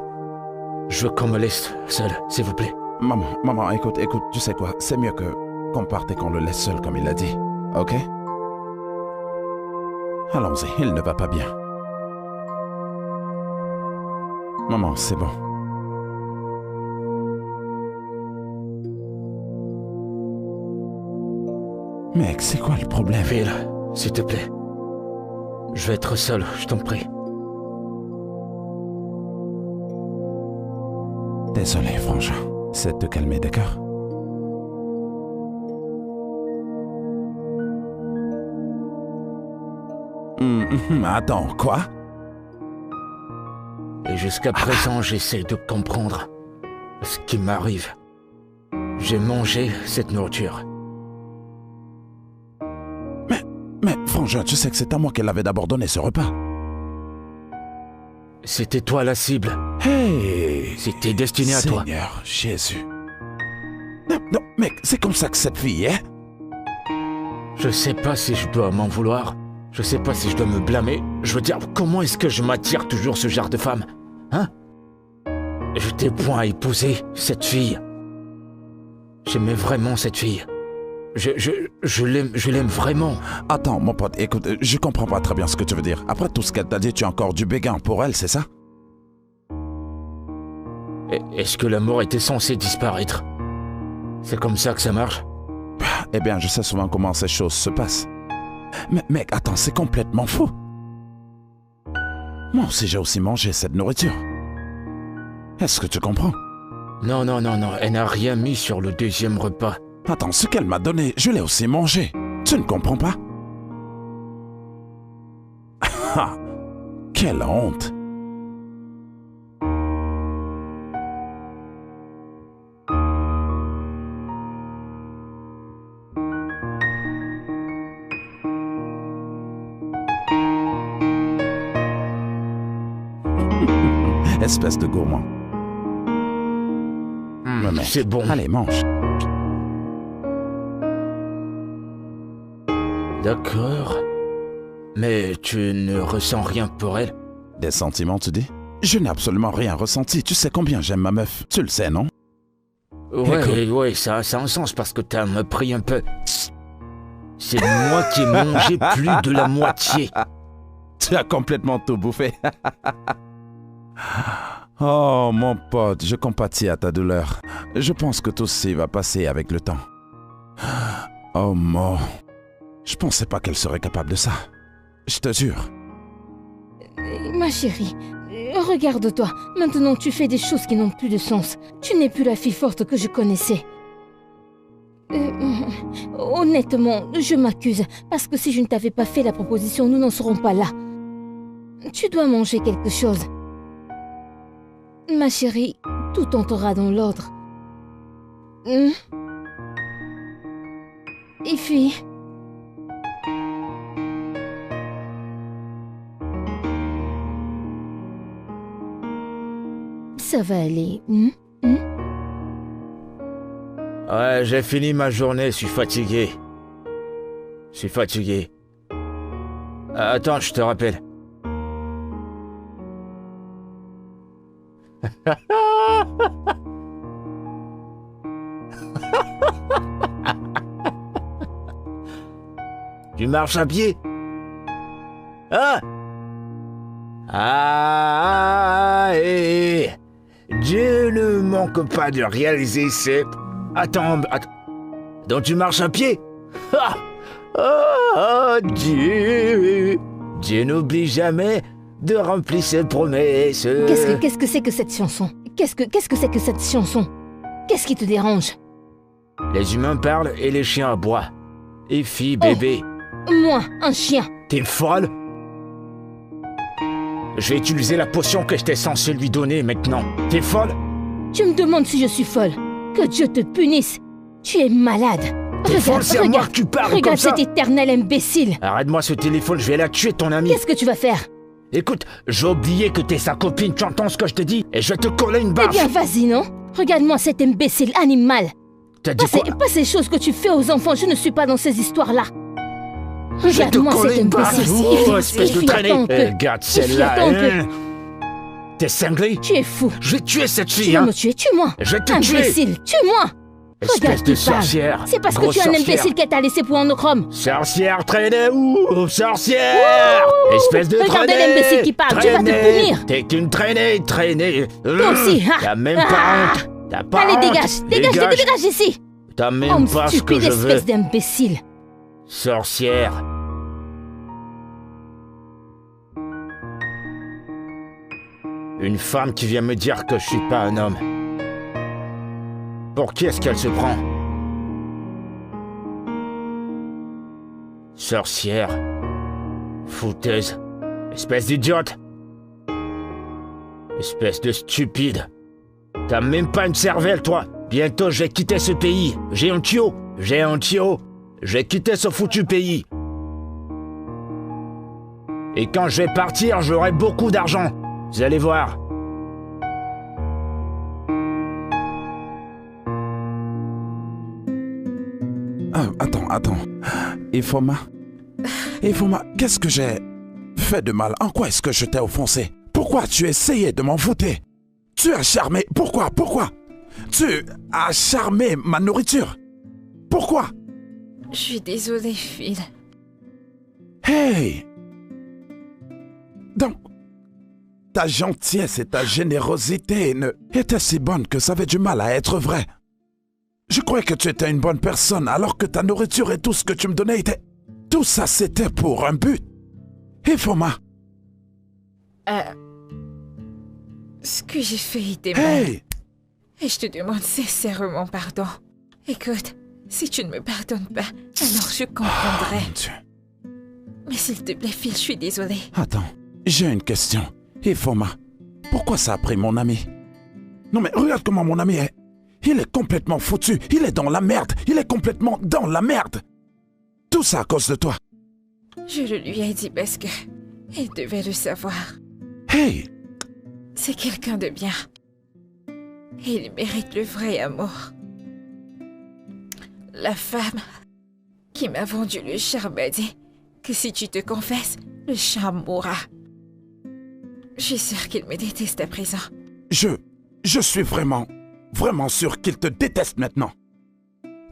D: Je veux qu'on me laisse seul, s'il vous plaît.
E: Maman, écoute, tu sais quoi? C'est mieux qu'on parte et qu'on le laisse seul comme il a dit, ok? Allons-y, il ne va pas bien. Maman, c'est bon. Mec, c'est quoi le problème?
D: Phil, s'il te plaît. Je vais être seul, je t'en prie.
E: Désolé, frangin. C'est de te calmer, d'accord? Attends, quoi?
D: Et jusqu'à présent, j'essaie de comprendre ce qui m'arrive. J'ai mangé cette nourriture.
E: Mais, frangin, tu sais que c'est à moi qu'elle avait d'abord donné ce repas.
D: C'était toi la cible.
E: Hey!
D: C'était destiné à toi.
E: Seigneur Jésus. Non, mec, c'est comme ça que cette fille est.
D: Je sais pas si je dois m'en vouloir. Je sais pas si je dois me blâmer. Je veux dire, comment est-ce que je m'attire toujours ce genre de femme? Hein? Je t'ai point épousé cette fille. J'aimais vraiment cette fille. Je l'aime vraiment.
E: Attends, mon pote, écoute, je comprends pas très bien ce que tu veux dire. Après tout ce qu'elle t'a dit, tu as encore du béguin pour elle, c'est ça?
D: Est-ce que l'amour était censé disparaître? C'est comme ça que ça marche?
E: Eh bien, je sais souvent comment ces choses se passent. Mais mec, attends, c'est complètement faux. Moi aussi, j'ai aussi mangé cette nourriture. Est-ce que tu comprends?
D: Non, elle n'a rien mis sur le deuxième repas.
E: Attends, ce qu'elle m'a donné, je l'ai aussi mangé. Tu ne comprends pas? Ah, quelle honte! Espèce de gourmand. Mec,
D: c'est bon.
E: Allez, mange.
D: D'accord. Mais tu ne ressens rien pour elle?
E: Des sentiments, tu dis? Je n'ai absolument rien ressenti. Tu sais combien j'aime ma meuf. Tu le sais, non?
D: Ouais, ça a un sens parce que t'as me pris un peu. C'est moi qui ai mangé plus de la moitié.
E: Tu as complètement tout bouffé. Oh, mon pote, je compatis à ta douleur. Je pense que tout ceci va passer avec le temps. Oh, Mo. Je pensais pas qu'elle serait capable de ça. Je te jure.
B: Ma chérie, regarde-toi. Maintenant, tu fais des choses qui n'ont plus de sens. Tu n'es plus la fille forte que je connaissais. Honnêtement, je m'accuse. Parce que si je ne t'avais pas fait la proposition, nous n'en serons pas là. Tu dois manger quelque chose. Ma chérie, tout entrera dans l'ordre. Ify. Ça va aller.
D: Ouais, j'ai fini ma journée, je suis fatigué. Attends, je te rappelle. Tu marches à pied? Hein? Dieu ne manque pas de réaliser ses... Attends. Donc tu marches à pied? Dieu n'oublie jamais de remplir ses promesses.
B: Qu'est-ce que c'est que cette chanson? Qu'est-ce que c'est que cette chanson? Qu'est-ce qui te dérange?
D: Les humains parlent et les chiens aboient. Et filles, bébé.
B: Moi, un chien.
D: T'es folle? Je vais utiliser la potion que j'étais censé lui donner maintenant. T'es folle?
B: Tu me demandes si je suis folle. Que Dieu te punisse. Tu es malade.
D: T'es folle, c'est à moi que tu parles comme ça.
B: Regarde cet éternel imbécile.
D: Arrête-moi ce téléphone, je vais la tuer, ton ami.
B: Qu'est-ce que tu vas faire?
D: Écoute, j'ai oublié que t'es sa copine, tu entends ce que je te dis? Et je vais te coller une
B: Eh
D: baffe.
B: bien, vas-y, non? Regarde-moi cet imbécile animal.
D: T'as dit quoi?
B: Pas ces choses que tu fais aux enfants, je ne suis pas dans ces histoires-là.
D: Je vais te
B: Regarde-moi
D: coller
B: cet
D: une baffe.
B: imbécile.
D: Oh, espèce de traînée. Regarde celle-là.
B: Attends un peu.
D: Hein. T'es cinglé?
B: Tu es fou.
D: Je vais tuer cette
B: Tu
D: fille,
B: vas
D: hein.
B: me tuer, tue-moi.
D: Je vais te tuer.
B: Imbécile, tue-moi.
D: Espèce
B: Regarde
D: de
B: qui parle.
D: sorcière.
B: C'est parce que
D: Grosse
B: tu es un
D: sorcière.
B: imbécile qu'elle t'a laissé pour un autre homme.
D: Sorcière traînée, ouh, sorcière. Espèce de
B: Regardez
D: traînée.
B: l'imbécile qui parle, tu vas te
D: Traînée.
B: punir.
D: T'es qu'une traînée.
B: Toi aussi, hein.
D: T'as même pas
B: Ah.
D: honte. T'as pas
B: Allez,
D: honte.
B: dégage ici.
D: T'as même
B: Homme
D: pas ce que
B: stupide,
D: je veux.
B: espèce d'imbécile.
D: Sorcière. Une femme qui vient me dire que je suis pas un homme. Pour qui est-ce qu'elle se prend? Sorcière. Fouteuse. Espèce d'idiote. Espèce de stupide. T'as même pas une cervelle, toi. Bientôt, je vais quitter ce pays. J'ai un tuyau. Je vais quitter ce foutu pays. Et quand je vais partir, j'aurai beaucoup d'argent. Vous allez voir.
E: Ah, attends. Ifoma, qu'est-ce que j'ai fait de mal? En quoi est-ce que je t'ai offensé? Pourquoi tu essayais de m'envoûter? Tu as charmé... Pourquoi? Tu as charmé ma nourriture. Pourquoi?
A: Je suis désolée, Phil.
E: Hey! Donc, ta gentillesse et ta générosité étaient si bonnes que ça avait du mal à être vrai. Je croyais que tu étais une bonne personne alors que ta nourriture et tout ce que tu me donnais était... Tout ça, c'était pour un but. Ifoma,
A: Ce que j'ai fait était mal.
E: hey!
A: Et je te demande sincèrement pardon. Écoute, si tu ne me pardonnes pas, alors je comprendrai.
E: Mon Dieu.
A: Mais s'il te plaît, Phil, je suis désolée.
E: Attends, j'ai une question. Ifoma, pourquoi ça a pris mon ami? Non mais regarde comment mon ami est. Il est complètement foutu. Il est dans la merde. Il est complètement dans la merde. Tout ça à cause de toi.
A: Je le lui ai dit parce que il devait le savoir.
E: Hey!
A: C'est quelqu'un de bien. Et il mérite le vrai amour. La femme qui m'a vendu le charme a dit que si tu te confesses, le charme mourra. Je suis sûre qu'il me déteste à présent.
E: Je suis vraiment sûr qu'il te déteste maintenant.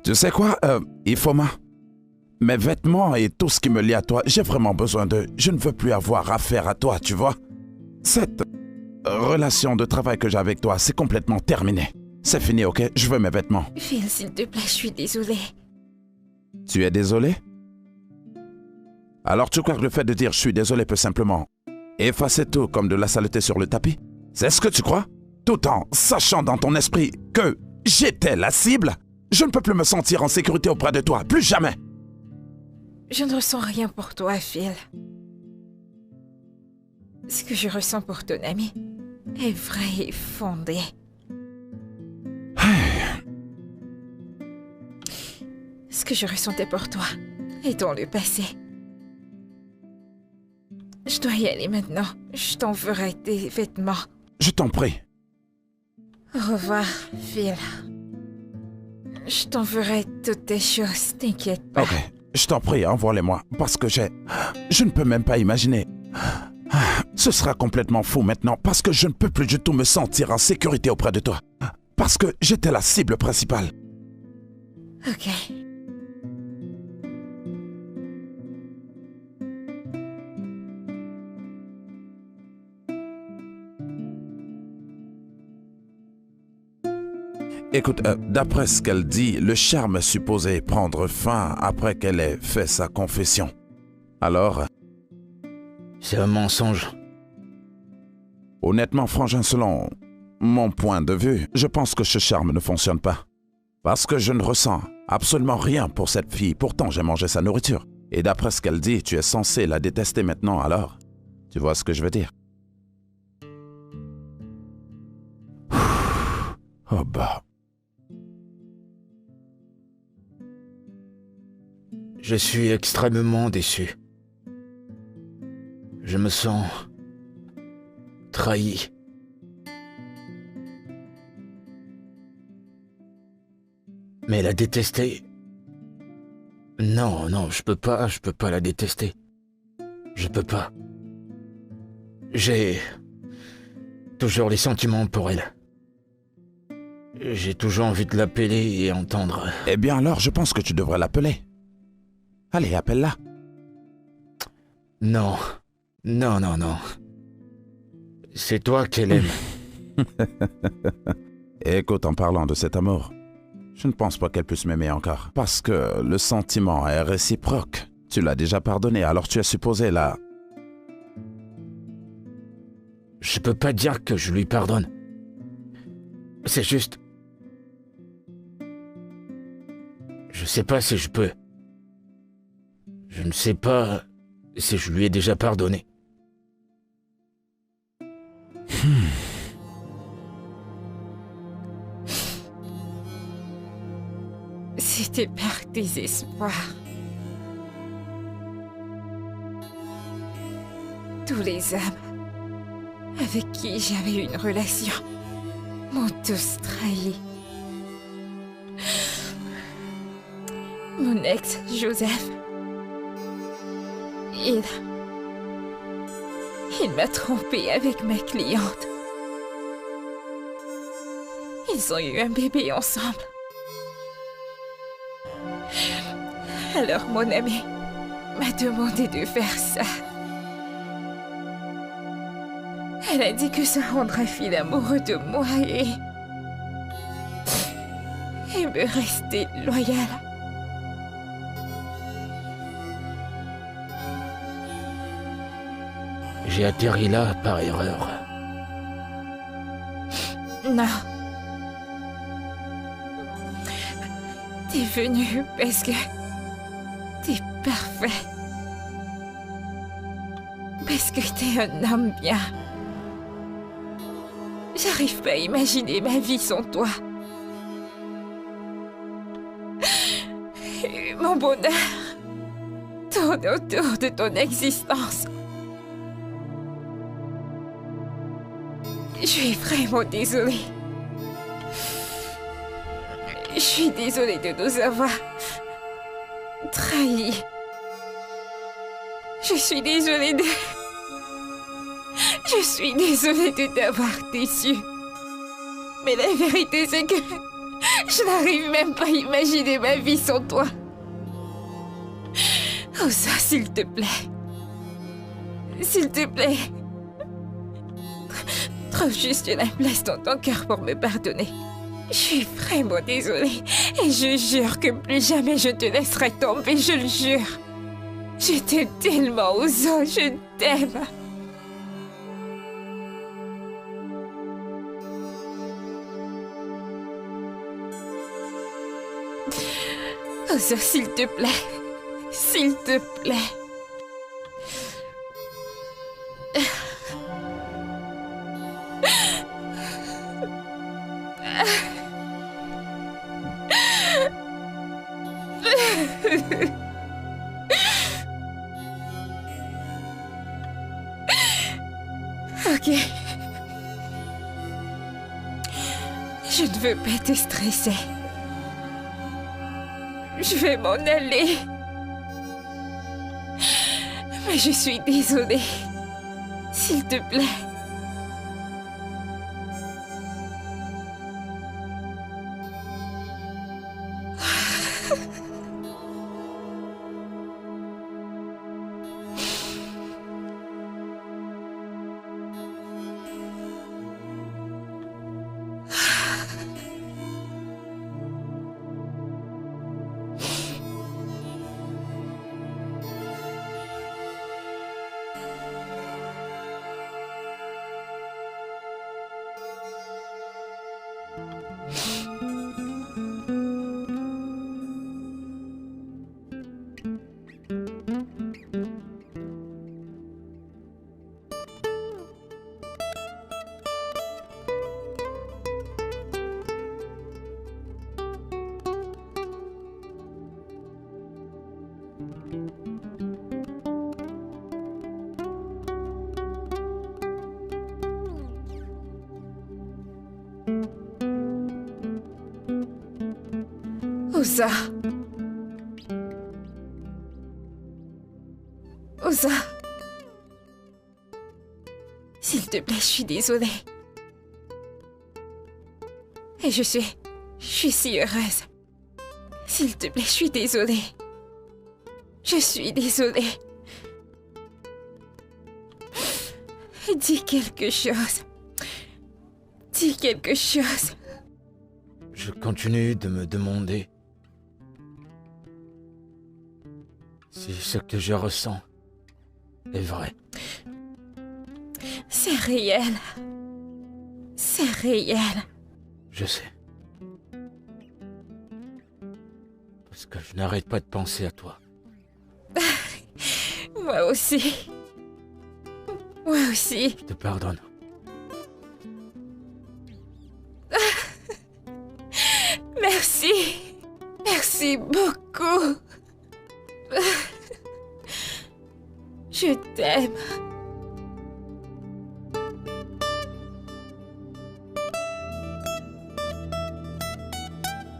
E: Tu sais quoi, Ifoma? Mes vêtements et tout ce qui me lie à toi, j'ai vraiment besoin d'eux. Je ne veux plus avoir affaire à toi, tu vois? Cette relation de travail que j'ai avec toi, c'est complètement terminé. C'est fini, ok? Je veux mes vêtements.
A: Phil, s'il te plaît, je suis désolée.
E: Tu es désolé? Alors tu crois que le fait de dire je suis désolé peut simplement effacer tout comme de la saleté sur le tapis? C'est ce que tu crois? Tout en sachant dans ton esprit que j'étais la cible? Je ne peux plus me sentir en sécurité auprès de toi, plus jamais!
A: Je ne ressens rien pour toi, Phil. Ce que je ressens pour ton ami est vrai et fondé. Ce que je ressentais pour toi est dans le passé. Je dois y aller maintenant. Je t'enverrai tes vêtements.
E: Je t'en prie.
A: Au revoir, Phil. Je t'enverrai toutes tes choses, t'inquiète pas.
E: Ok, je t'en prie, envoie-les-moi, parce que je ne peux même pas imaginer. Ce sera complètement fou maintenant, parce que je ne peux plus du tout me sentir en sécurité auprès de toi. Parce que j'étais la cible principale.
A: Ok.
E: Écoute, d'après ce qu'elle dit, le charme est supposé prendre fin après qu'elle ait fait sa confession. Alors,
D: C'est un mensonge.
E: honnêtement, Frangin, selon mon point de vue, je pense que ce charme ne fonctionne pas. Parce que je ne ressens absolument rien pour cette fille. Pourtant, j'ai mangé sa nourriture. Et d'après ce qu'elle dit, tu es censé la détester maintenant, alors? Tu vois ce que je veux dire? Oh bah...
D: Je suis extrêmement déçu. Je me sens trahi. Mais la détester... Non, je peux pas la détester. Je peux pas. J'ai toujours les sentiments pour elle. J'ai toujours envie de l'appeler et entendre...
E: Eh bien alors, je pense que tu devrais l'appeler. Allez, appelle-la.
D: Non. C'est toi qu'elle aime.
E: Écoute, en parlant de cet amour, je ne pense pas qu'elle puisse m'aimer encore. Parce que le sentiment est réciproque. Tu l'as déjà pardonné, alors tu es supposé la...
D: Je peux pas dire que je lui pardonne. C'est juste... Je sais pas si je peux. Je ne sais pas si je lui ai déjà pardonné.
A: C'était par désespoir. Tous les hommes avec qui j'avais une relation m'ont tous trahi. Mon ex, Joseph, il m'a trompée avec ma cliente. Ils ont eu un bébé ensemble. Alors mon amie m'a demandé de faire ça. Elle a dit que ça rendrait Phil amoureux de moi et me rester loyal.
D: J'ai atterri là par erreur.
A: Non. T'es venu parce que t'es parfait. Parce que t'es un homme bien. J'arrive pas à imaginer ma vie sans toi. Mon bonheur tourne autour de ton existence. Je suis vraiment désolée. Je suis désolée de nous avoir trahis. Je suis désolée de t'avoir déçu. Mais la vérité, c'est que je n'arrive même pas à imaginer ma vie sans toi. Oh ça, s'il te plaît. S'il te plaît. Trouve juste une place dans ton cœur pour me pardonner. Je suis vraiment désolée. Et je jure que plus jamais je te laisserai tomber, je le jure. Je t'aime tellement, Ouzo, je t'aime. Ouzo, s'il te plaît. S'il te plaît. Ok. Je ne veux pas te stresser. Je vais m'en aller. Mais je suis désolée. S'il te plaît. Osa. Osa. S'il te plaît, je suis désolée. Et je suis si heureuse. S'il te plaît, je suis désolée. Je suis désolée. Dis quelque chose. Dis quelque chose.
D: Je continue de me demander si ce que je ressens est vrai.
A: C'est réel. C'est réel.
D: Je sais. Parce que je n'arrête pas de penser à toi.
A: Moi aussi. Moi aussi.
D: Je te pardonne.
A: Merci. Merci beaucoup. Je t'aime.